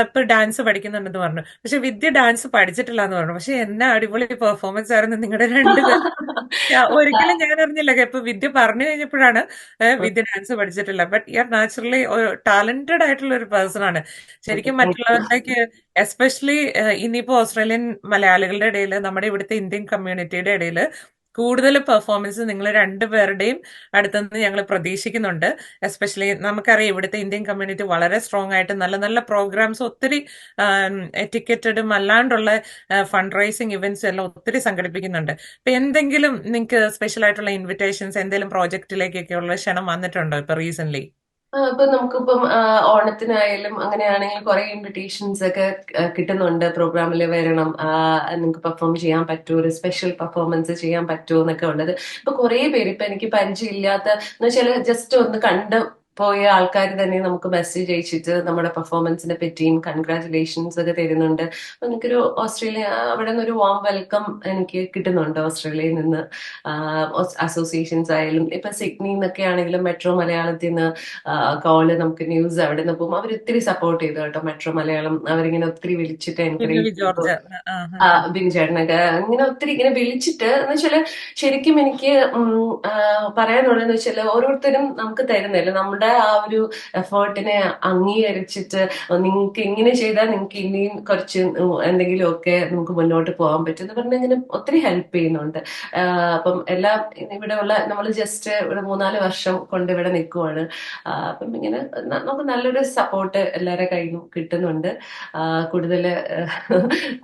ഇപ്പൊ ഡാൻസ് പഠിക്കുന്നുണ്ടെന്ന് പറഞ്ഞു. പക്ഷെ വിദ്യ ഡാൻസ് പഠിച്ചിട്ടില്ല എന്ന് പറഞ്ഞു. പക്ഷെ എന്നാ അടിപൊളി പെർഫോമൻസ് ആയിരുന്നു നിങ്ങളുടെ രണ്ടുപേരും. ഒരിക്കലും ഞാൻ അറിഞ്ഞില്ല. ഇപ്പൊ വിദ്യ പറഞ്ഞു കഴിഞ്ഞപ്പോഴാണ് വിദ്യ ഡാൻസ് പഠിച്ചിട്ടില്ല. But you are naturally talented ആയിട്ടുള്ള ഒരു പേഴ്സൺ ആണ്. ശരിക്കും മറ്റുള്ളവരിലേക്ക്, എസ്പെഷ്യലി ഇനിയിപ്പോ ഓസ്ട്രേലിയൻ മലയാളികളുടെ ഇടയിൽ, നമ്മുടെ ഇവിടുത്തെ ഇന്ത്യൻ കമ്മ്യൂണിറ്റിയുടെ ഇടയിൽ കൂടുതൽ പെർഫോമൻസ് നിങ്ങൾ രണ്ടുപേരുടെയും അടുത്തുനിന്ന് ഞങ്ങൾ പ്രതീക്ഷിക്കുന്നുണ്ട്. എസ്പെഷ്യലി നമുക്കറിയാം ഇവിടുത്തെ ഇന്ത്യൻ കമ്മ്യൂണിറ്റി വളരെ സ്ട്രോങ് ആയിട്ട് നല്ല നല്ല പ്രോഗ്രാംസ് ഒത്തിരി ടിക്കറ്റഡും അല്ലാണ്ടുള്ള ഫണ്ട് റൈസിങ് ഇവന്റ്സ് എല്ലാം ഒത്തിരി സംഘടിപ്പിക്കുന്നുണ്ട്. ഇപ്പൊ എന്തെങ്കിലും നിങ്ങൾക്ക് സ്പെഷ്യൽ ആയിട്ടുള്ള ഇൻവിറ്റേഷൻസ് എന്തെങ്കിലും പ്രോജക്റ്റിലേക്കൊക്കെ ഉള്ള ക്ഷണം വന്നിട്ടുണ്ടോ ഇപ്പൊ റീസെന്റ്? ഇപ്പൊ നമുക്കിപ്പം ഓണത്തിനായാലും അങ്ങനെയാണെങ്കിൽ കുറെ ഇൻവിറ്റേഷൻസ് ഒക്കെ കിട്ടുന്നുണ്ട്. പ്രോഗ്രാമിൽ വരണം, നിങ്ങൾക്ക് പെർഫോം ചെയ്യാൻ പറ്റുമോ, ഒരു സ്പെഷ്യൽ പെർഫോമൻസ് ചെയ്യാൻ പറ്റുമോ എന്നൊക്കെ ഉള്ളത്. ഇപ്പൊ കുറെ പേര്, ഇപ്പൊ എനിക്ക് പരിചയമില്ലാത്ത എന്ന് വെച്ചാൽ ജസ്റ്റ് ഒന്ന് കണ്ട് പോയ ആൾക്കാർ തന്നെ നമുക്ക് മെസ്സേജ് അയച്ചിട്ട് നമ്മുടെ പെർഫോമൻസിനെ പറ്റിയും കൺഗ്രാറ്റുലേഷൻസ് ഒക്കെ തരുന്നുണ്ട്. അപ്പൊ എനിക്കൊരു ഓസ്ട്രേലിയ അവിടെ നിന്ന് ഒരു വാം വെൽക്കം എനിക്ക് കിട്ടുന്നുണ്ട് ഓസ്ട്രേലിയയിൽ നിന്ന്. അസോസിയേഷൻസ് ആയാലും ഇപ്പൊ സിഡ്നി എന്നൊക്കെ ആണെങ്കിലും മെട്രോ മലയാളത്തിൽ നിന്ന് കോള്, നമുക്ക് ന്യൂസ് അവിടെ നിന്ന് പോകും. അവർ ഒത്തിരി സപ്പോർട്ട് ചെയ്തു കേട്ടോ. മെട്രോ മലയാളം അവരിങ്ങനെ ഒത്തിരി വിളിച്ചിട്ട് ബിനു എൻകറേജ് ചെയ്തു. ജോർജ്. ആ, ആ, ബിനു ചേട്ടനൊക്കെ ഇങ്ങനെ ഒത്തിരി ഇങ്ങനെ വിളിച്ചിട്ട് എന്ന് വെച്ചാല് ശരിക്കും എനിക്ക് പറയാനുള്ളതെന്ന് വെച്ചാല് ഓരോരുത്തരും നമുക്ക് തരുന്നില്ല നമ്മുടെ ആ ഒരു എഫേർട്ടിനെ അംഗീകരിച്ചിട്ട് നിങ്ങൾക്ക് ഇങ്ങനെ ചെയ്താൽ നിങ്ങൾക്ക് ഇനിയും കുറച്ച് എന്തെങ്കിലുമൊക്കെ നമുക്ക് മുന്നോട്ട് പോകാൻ പറ്റും എന്ന് പറഞ്ഞാൽ ഇങ്ങനെ ഒത്തിരി ഹെൽപ്പ് ചെയ്യുന്നുണ്ട്. അപ്പം എല്ലാം ഇവിടെ ഉള്ള നമ്മൾ ജസ്റ്റ് ഇവിടെ 3-4 വർഷം കൊണ്ട് ഇവിടെ നിൽക്കുവാണ്. അപ്പം ഇങ്ങനെ നമുക്ക് നല്ലൊരു സപ്പോർട്ട് എല്ലാവരുടെ കയ്യിൽ നിന്നും കിട്ടുന്നുണ്ട്. കൂടുതൽ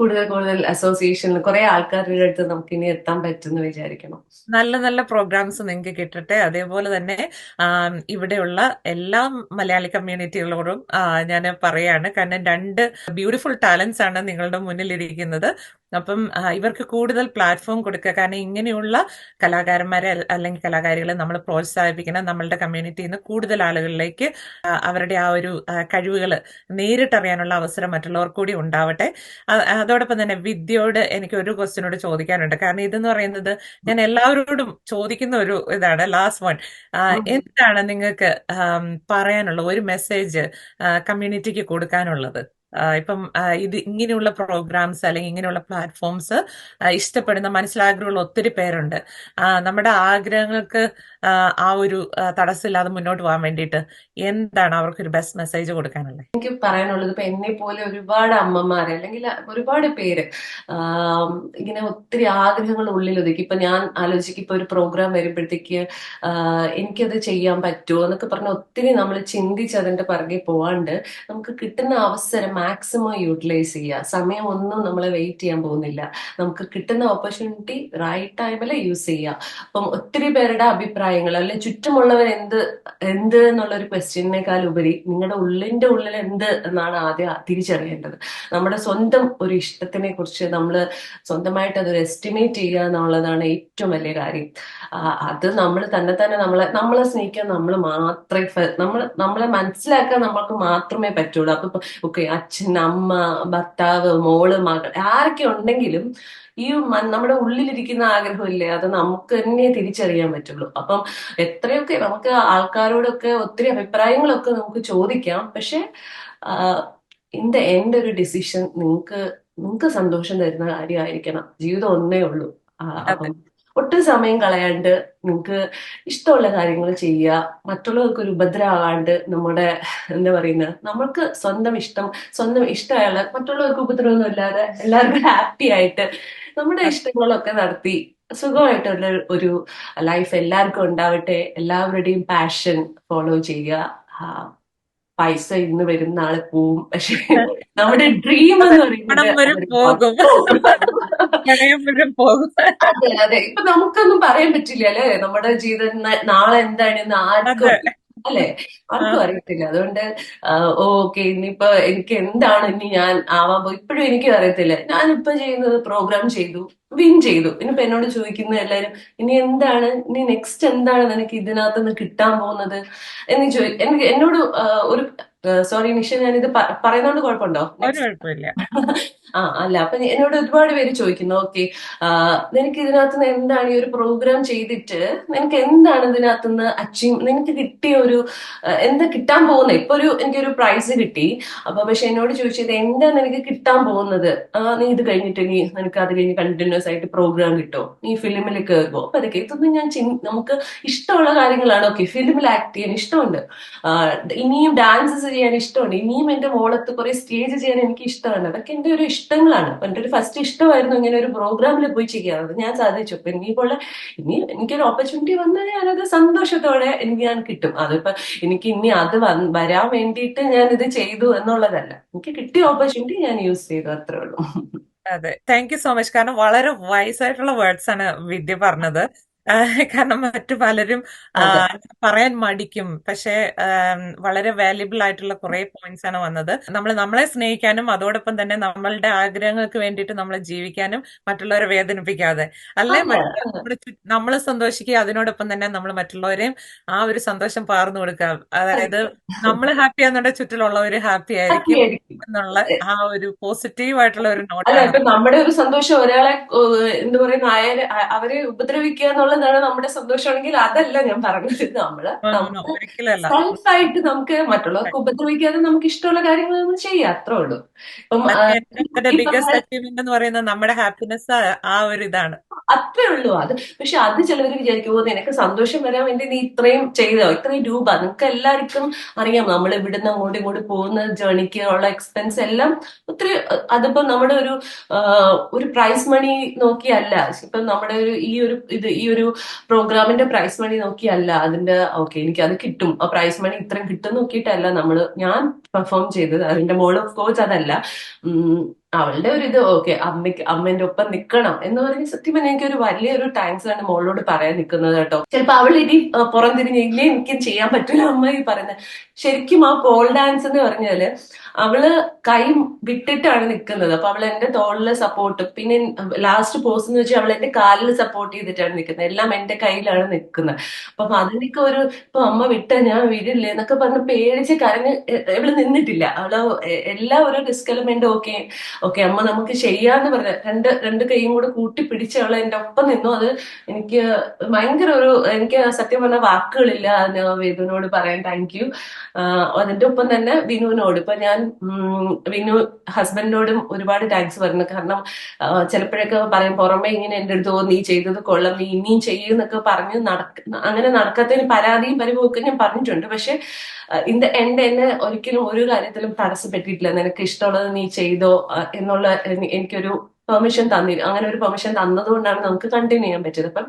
കൂടുതൽ കൂടുതൽ അസോസിയേഷനിൽ കുറെ ആൾക്കാരുടെ അടുത്ത് നമുക്ക് ഇനി എത്താൻ പറ്റുമെന്ന് വിചാരിക്കണം. നല്ല നല്ല പ്രോഗ്രാംസ് നിങ്ങൾക്ക് കിട്ടട്ടെ. അതേപോലെ തന്നെ ഇവിടെയുള്ള എല്ലാ മലയാളി കമ്മ്യൂണിറ്റികളോടും ഞാൻ പറയാണ്. കാരണം 2 ബ്യൂട്ടിഫുൾ ടാലൻസ് ആണ് നിങ്ങളുടെ മുന്നിലിരിക്കുന്നത്. അപ്പം ഇവർക്ക് കൂടുതൽ പ്ലാറ്റ്ഫോം കൊടുക്കുക. കാരണം ഇങ്ങനെയുള്ള കലാകാരന്മാരെ അല്ലെങ്കിൽ കലാകാരികളെ നമ്മൾ പ്രോത്സാഹിപ്പിക്കണം. നമ്മളുടെ കമ്മ്യൂണിറ്റിയിൽ നിന്ന് കൂടുതൽ ആളുകളിലേക്ക് അവരുടെ ആ ഒരു കഴിവുകൾ നേരിട്ടറിയാനുള്ള അവസരം മറ്റുള്ളവർക്ക് കൂടി ഉണ്ടാവട്ടെ. അതോടൊപ്പം തന്നെ വിദ്യയോട് എനിക്ക് ഒരു ക്വസ്റ്റ്യനോട് ചോദിക്കാനുണ്ട്. കാരണം ഇതെന്ന് പറയുന്നത് ഞാൻ എല്ലാവരോടും ചോദിക്കുന്ന ഒരു ഇതാണ്, ലാസ്റ്റ് വൺ. എന്താണ് നിങ്ങൾക്ക് പറയാനുള്ള ഒരു മെസ്സേജ് കമ്മ്യൂണിറ്റിക്ക് കൊടുക്കാനുള്ളത്? ഇപ്പം ഇത് ഇങ്ങനെയുള്ള പ്രോഗ്രാംസ് അല്ലെങ്കിൽ ഇങ്ങനെയുള്ള പ്ലാറ്റ്ഫോംസ് ഇഷ്ടപ്പെടുന്ന മനസ്സിലാഗ്രഹമുള്ള ഒത്തിരി പേരുണ്ട്. നമ്മുടെ ആഗ്രഹങ്ങൾക്ക് ആ ഒരു തടസ്സമില്ലാതെ മുന്നോട്ട് പോകാൻ വേണ്ടിയിട്ട് എന്താണ് അവർക്കൊരു ബെസ്റ്റ് മെസ്സേജ് കൊടുക്കാനുള്ളത്? എനിക്ക് പറയാനുള്ളത്, ഇപ്പൊ എന്നെ പോലെ ഒരുപാട് അമ്മമാര് അല്ലെങ്കിൽ ഒരുപാട് പേര് ഇങ്ങനെ ഒത്തിരി ആഗ്രഹങ്ങൾ ഉള്ളിൽ ഒതുക്കി. ഇപ്പൊ ഞാൻ ആലോചിക്കും, ഇപ്പൊ ഒരു പ്രോഗ്രാം വരുമ്പോഴത്തേക്ക് എനിക്കത് ചെയ്യാൻ പറ്റുമോ എന്നൊക്കെ പറഞ്ഞ ഒത്തിരി നമ്മൾ ചിന്തിച്ച് അതിന്റെ പിറകെ പോവാണ്ട് നമുക്ക് കിട്ടുന്ന അവസരം മാക്സിമം യൂട്ടിലൈസ് ചെയ്യുക. സമയം ഒന്നും നമ്മളെ വെയിറ്റ് ചെയ്യാൻ പോകുന്നില്ല. നമുക്ക് കിട്ടുന്ന ഓപ്പർച്യൂണിറ്റി റൈറ്റ് ടൈമിൽ യൂസ് ചെയ്യുക. അപ്പം ഒത്തിരി പേരുടെ അഭിപ്രായങ്ങൾ അല്ലെ ചുറ്റുമുള്ളവർ എന്ത് എന്ത് എന്നുള്ള ഒരു ക്വസ്റ്റ്യനേക്കാൾ ഉപരി നിങ്ങളുടെ ഉള്ളിന്റെ ഉള്ളിൽ എന്ത് എന്നാണ് ആദ്യം തിരിച്ചറിയേണ്ടത്. നമ്മുടെ സ്വന്തം ഒരു ഇഷ്ടത്തിനെ കുറിച്ച് നമ്മൾ സ്വന്തമായിട്ട് അതൊരു എസ്റ്റിമേറ്റ് ചെയ്യുക എന്നുള്ളതാണ് ഏറ്റവും വലിയ കാര്യം. അത് നമ്മൾ തന്നെ നമ്മളെ സ്നേഹിക്കാൻ നമ്മൾ മാത്രമേ നമ്മളെ മനസ്സിലാക്കാൻ നമ്മൾക്ക് മാത്രമേ പറ്റുള്ളൂ. അപ്പൊ ഓക്കെ, അച്ഛൻ, അമ്മ, ഭർത്താവ്, മോള്, മകൾ ആരൊക്കെ ഉണ്ടെങ്കിലും ഈ നമ്മുടെ ഉള്ളിലിരിക്കുന്ന ആഗ്രഹമില്ലേ, അത് നമുക്ക് തന്നെ തിരിച്ചറിയാൻ പറ്റുള്ളൂ. അപ്പം എത്രയൊക്കെ നമുക്ക് ആൾക്കാരോടൊക്കെ ഒത്തിരി അഭിപ്രായങ്ങളൊക്കെ നമുക്ക് ചോദിക്കാം, പക്ഷെ ഇൻ ദ എൻഡ് ഒരു ഡിസിഷൻ നിങ്ങൾക്ക് സന്തോഷം തരുന്ന കാര്യമായിരിക്കണം. ജീവിതം ഒന്നേ ഉള്ളൂ. അപ്പം ഒട്ടും സമയം കളയാണ്ട് നിങ്ങൾക്ക് ഇഷ്ടമുള്ള കാര്യങ്ങൾ ചെയ്യുക. മറ്റുള്ളവർക്ക് ഒരു ഉപദ്രവമാകാണ്ട് നമ്മുടെ എന്താ പറയുന്നത്, നമ്മൾക്ക് സ്വന്തം ഇഷ്ടമുള്ള മറ്റുള്ളവർക്ക് ഉപദ്രവമൊന്നും ഇല്ലാതെ എല്ലാവർക്കും ഹാപ്പി ആയിട്ട് നമ്മുടെ ഇഷ്ടങ്ങളൊക്കെ നടത്തി സുഖമായിട്ടുള്ള ഒരു ലൈഫ് എല്ലാവർക്കും ഉണ്ടാവട്ടെ. എല്ലാവരുടെയും പാഷൻ ഫോളോ ചെയ്യുക. പൈസ ഇന്ന് വരും നാളെ പോവും, പക്ഷെ നമ്മുടെ ഡ്രീം എന്ന് പറയുന്നത് പണം വരും പോകും, പ്രണയം വരും പോകും. അതെ അതെ. ഇപ്പൊ നമുക്കൊന്നും പറയാൻ പറ്റില്ല അല്ലെ, നമ്മുടെ ജീവിതം നാളെ എന്താണെന്ന് ആർക്കും അതെ. അല്ലെ, ആർക്കും അറിയത്തില്ല. അതുകൊണ്ട് ഓക്കെ, ഇനിയിപ്പോ എനിക്ക് എന്താണ് ഇനി ഞാൻ ആവാൻ പോകും ഇപ്പോഴും എനിക്കും അറിയത്തില്ല. ഞാനിപ്പോ ചെയ്യുന്നത് പ്രോഗ്രാം ചെയ്തു, വിൻ ചെയ്തു. ഇനിയിപ്പോ എന്നോട് ചോദിക്കുന്ന എല്ലാരും ഇനി എന്താണ്, ഇനി നെക്സ്റ്റ് എന്താണ് നിനക്ക് ഇതിനകത്ത് നിന്ന് കിട്ടാൻ പോകുന്നത് എന്ന് എനിക്ക് എന്നോട് ഒരു സോറി നിഷ, ഞാനിത് പറയുന്നോണ്ട് കുഴപ്പമുണ്ടോ? ഒരു കുഴപ്പമില്ല. അല്ല, അപ്പൊ എന്നോട് ഒരുപാട് പേര് ചോദിക്കുന്നു, ഓക്കെ നിനക്ക് ഇതിനകത്ത് നിന്ന് എന്താണ് ഈ ഒരു പ്രോഗ്രാം ചെയ്തിട്ട് നിനക്ക് എന്താണ് ഇതിനകത്ത് നിന്ന് അച്ചീവ്, നിനക്ക് കിട്ടിയ ഒരു എന്താ കിട്ടാൻ പോകുന്നത്? ഇപ്പൊ എനിക്കൊരു പ്രൈസ് കിട്ടി. അപ്പൊ പക്ഷെ എന്നോട് ചോദിച്ചത് എന്താ നിനക്ക് കിട്ടാൻ പോകുന്നത്, നീ ഇത് കഴിഞ്ഞിട്ട് നിനക്ക് അത് കഴിഞ്ഞ് കണ്ടിന്യൂസ് ആയിട്ട് പ്രോഗ്രാം കിട്ടോ, നീ ഫിലിമിൽ കയറുമോ? അപ്പൊ അതൊക്കെ ഇതൊന്നും നമുക്ക് ഇഷ്ടമുള്ള കാര്യങ്ങളാണ്. ഓക്കെ, ഫിലിമിൽ ആക്ട് ചെയ്യാൻ ഇഷ്ടമുണ്ട്, ഇനിയും ഡാൻസസ് ചെയ്യാൻ ഇഷ്ടമുണ്ട്, ഇനിയും എന്റെ മോളത്ത് കുറെ സ്റ്റേജ് ചെയ്യാൻ എനിക്ക് ഇഷ്ടമാണ്. അതൊക്കെ എന്റെ ഒരു ഇഷ്ടങ്ങളാണ്. അപ്പൊ എന്റെ ഒരു ഫസ്റ്റ് ഇഷ്ടമായിരുന്നു ഇങ്ങനെ ഒരു പ്രോഗ്രാമിൽ പോയി ചെയ്യാറ്. ഞാൻ സാധിച്ചു. അപ്പൊ ഇനി എനിക്കൊരു ഓപ്പർച്യൂണിറ്റി വന്നാൽ ഞാനത് സന്തോഷത്തോടെ ഞാൻ കിട്ടും. അതിപ്പോ എനിക്ക് ഇനി അത് വരാൻ വേണ്ടിയിട്ട് ഞാൻ ഇത് ചെയ്തു എന്നുള്ളതല്ല. എനിക്ക് കിട്ടിയ ഓപ്പർച്യൂണിറ്റി ഞാൻ യൂസ് ചെയ്തു, അത്രേ ഉള്ളൂ. അതെ, താങ്ക് യു സോ മച്ച്. കാരണം വളരെ വൈസ് ആയിട്ടുള്ള വേർഡ്സ് ആണ് വിദ്യ പറഞ്ഞത്. കാരണം മറ്റു പലരും ആ, അതെ. പറയാൻ മടിക്കും. പക്ഷെ വളരെ വാല്യുബിൾ ആയിട്ടുള്ള കുറെ പോയിന്റ്സ് ആണ് വന്നത്. നമ്മൾ നമ്മളെ സ്നേഹിക്കാനും അതോടൊപ്പം തന്നെ നമ്മളുടെ ആഗ്രഹങ്ങൾക്ക് വേണ്ടിയിട്ട് നമ്മൾ ജീവിക്കാനും മറ്റുള്ളവരെ വേദനിപ്പിക്കാതെ അല്ലേ അതെ. നമ്മൾ സന്തോഷിക്കുക, അതിനോടൊപ്പം തന്നെ നമ്മൾ മറ്റുള്ളവരെയും ആ ഒരു സന്തോഷം പകർന്നു കൊടുക്കുക. അതായത് നമ്മൾ ഹാപ്പി ആണെന്നുണ്ടെങ്കിൽ ചുറ്റിലുള്ളവർ ഹാപ്പി ഹാപ്പി ആയിരിക്കും ആയിരിക്കും. എന്നുള്ള ആ ഒരു പോസിറ്റീവ് ആയിട്ടുള്ള ഒരു അല്ല, നോട്ടാണ്. ഇപ്പൊ നമ്മുടെ ഒരു സന്തോഷം ഒരാളെ എന്താ പറയുന്ന അവരെ ഉപദ്രവിക്കുക എന്നുള്ളതാണ് നമ്മുടെ സന്തോഷമാണെങ്കിൽ അതല്ല ഞാൻ പറഞ്ഞത്. നമുക്ക് ഒരിക്കലല്ല. സെൽഫായിട്ട് നമുക്ക് മറ്റുള്ളവർക്ക് ഉപദ്രവിക്കാതെ നമുക്ക് ഇഷ്ടമുള്ള കാര്യങ്ങൾ നമ്മൾ ചെയ്യാം, അത്രേ ഉള്ളൂ. ഇപ്പം പക്ഷെ ഈ പറഞ്ഞ ബിഗ്ഗസ്റ്റ് അച്ചീവ്മെന്റ് എന്ന് പറയുന്നത് നമ്മുടെ ഹാപ്പിനെസ് ആ ഒരു ഇതാണ്. അത്രേ ഉള്ളൂ അത്. പക്ഷെ അത് ചിലവർ വിചാരിക്കും, ഓ നിനക്ക് സന്തോഷം വരാൻ വേണ്ടി നീ ഇത്രയും ചെയ്തോ, ഇത്രയും രൂപ. നിങ്ങൾക്ക് എല്ലാവർക്കും അറിയാം, നമ്മൾ ഇവിടുന്ന് അങ്ങോട്ടും ഇങ്ങോട്ട് പോകുന്ന ജേണിക്ക് ഉള്ള എക്സ്പെൻസ് എല്ലാം ഒത്തിരി. അതിപ്പോ നമ്മുടെ ഒരു പ്രൈസ് മണി നോക്കിയല്ല. ഇപ്പൊ നമ്മുടെ ഈ ഒരു പ്രോഗ്രാമിന്റെ പ്രൈസ് മണി നോക്കിയല്ല അതിന്റെ. ഓക്കെ, എനിക്ക് അത് കിട്ടും, ആ പ്രൈസ് മണി ഇത്രയും കിട്ടും നോക്കിയിട്ടല്ല ഞാൻ പെർഫോം ചെയ്തത്. അതിന്റെ മോൾ ഓഫ് കോഴ്സ് അതല്ല. അവളുടെ ഒരു ഇത് ഓക്കെ, അമ്മേന്റെ ഒപ്പം നിൽക്കണം എന്ന് പറഞ്ഞ് സത്യം പറഞ്ഞാൽ എനിക്ക് ഒരു വലിയൊരു താങ്ക്സ് ആണ് മോളോട് പറയാൻ നിൽക്കുന്നത് കേട്ടോ. ചിലപ്പോ അവൾ ഇനി പുറംതിരിഞ്ഞ് ഇല്ലേ എനിക്കും ചെയ്യാൻ പറ്റില്ല അമ്മ ഈ പറയുന്നത്. ശരിക്കും ആ പോൾ ഡാൻസ് എന്ന് പറഞ്ഞാല് അവള് കൈ വിട്ടിട്ടാണ് നിൽക്കുന്നത്. അപ്പൊ അവൾ എന്റെ തോളില് സപ്പോർട്ട്, പിന്നെ ലാസ്റ്റ് പോസ് എന്ന് വെച്ചാൽ അവൾ എന്റെ കാലിൽ സപ്പോർട്ട് ചെയ്തിട്ടാണ് നിൽക്കുന്നത്. എല്ലാം എന്റെ കയ്യിലാണ് നിൽക്കുന്നത്. അപ്പം അതിനൊക്കെ ഇപ്പൊ അമ്മ വിട്ട ഞാൻ വീടില്ലേ എന്നൊക്കെ പറഞ്ഞ് പേടിച്ച് കരഞ്ഞ് ഇവള് നിന്നിട്ടില്ല. എല്ലാ ഒരു റിസ്ക് എലമെന്റ് ഓക്കെ ഓക്കെ അമ്മ നമുക്ക് ചെയ്യാന്ന് പറഞ്ഞ രണ്ട് കൈയും കൂടെ കൂട്ടി പിടിച്ച് അവള് എന്റെ ഒപ്പം നിന്നു. അത് എനിക്ക് ഭയങ്കര എനിക്ക് സത്യം പറഞ്ഞ വാക്കുകളില്ല അതിന് വേദുവിനോട് പറയാൻ. Thank you. അതിന്റെ ഒപ്പം തന്നെ വിനുവിനോട് ഇപ്പൊ ഞാൻ വിനു ഹസ്ബൻഡിനോടും ഒരുപാട് താങ്ക്സ് പറഞ്ഞു. കാരണം ചിലപ്പോഴൊക്കെ പറയും പുറമെ ഇങ്ങനെ എന്റെ അടുത്ത് നീ ചെയ്തത് കൊള്ളാം, നീ ഇനിയും ചെയ്യുന്നൊക്കെ പറഞ്ഞ് അങ്ങനെ നടക്കാത്തതിന് പരാതിയും പരിവൊക്കെ ഞാൻ പറഞ്ഞിട്ടുണ്ട്. പക്ഷെ ഇൻ ദ എൻഡ് എന്നെ ഒരിക്കലും ഒരു കാര്യത്തിലും തടസ്സപ്പെട്ടിട്ടില്ല. നിനക്ക് ഇഷ്ടമുള്ളത് നീ ചെയ്തോ എന്നുള്ള എനിക്കൊരു പെർമിഷൻ അങ്ങനെ ഒരു പെർമിഷൻ തന്നതുകൊണ്ടാണ് നമുക്ക് കണ്ടിന്യൂ ചെയ്യാൻ പറ്റിയത്. അപ്പം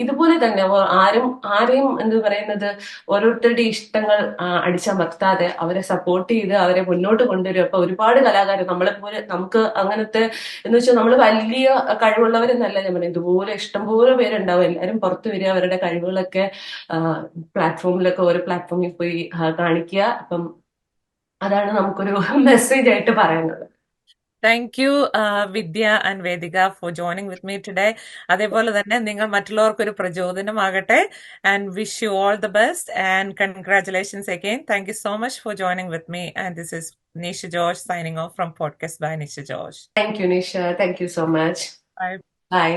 ഇതുപോലെ തന്നെ ആരെയും എന്ത് പറയുന്നത്, ഓരോരുത്തരുടെ ഇഷ്ടങ്ങൾ അടിച്ചമർത്താതെ അവരെ സപ്പോർട്ട് ചെയ്ത് അവരെ മുന്നോട്ട് കൊണ്ടുവരും. അപ്പൊ ഒരുപാട് കലാകാരൻ നമ്മളെപ്പോലെ നമുക്ക് അങ്ങനത്തെ എന്ന് വെച്ചാൽ നമ്മൾ വലിയ കഴിവുള്ളവരെന്നല്ല ഞാൻ പറയുന്നത്. ഇതുപോലെ ഇഷ്ടംപോലെ പേരുണ്ടാവും. എല്ലാവരും പുറത്തു വരിക, അവരുടെ കഴിവുകളൊക്കെ പ്ലാറ്റ്ഫോമിലൊക്കെ ഓരോ പ്ലാറ്റ്ഫോമിൽ പോയി കാണിക്കുക. അപ്പം അതാണ് നമുക്കൊരു മെസ്സേജ് ആയിട്ട് പറയാനുള്ളത്. Thank you Vidya and Vedika for joining with me today. അതേപോലെ തന്നെ നിങ്ങൾ മറ്റുള്ളവർക്ക് ഒരു പ്രചോദനമാകട്ടെ. And wish you all the best and congratulations again. Thank you so much for joining with me. And this is Nisha George signing off from Podcast by Nisha George. Thank you, Nisha. Thank you so much. Bye. Bye.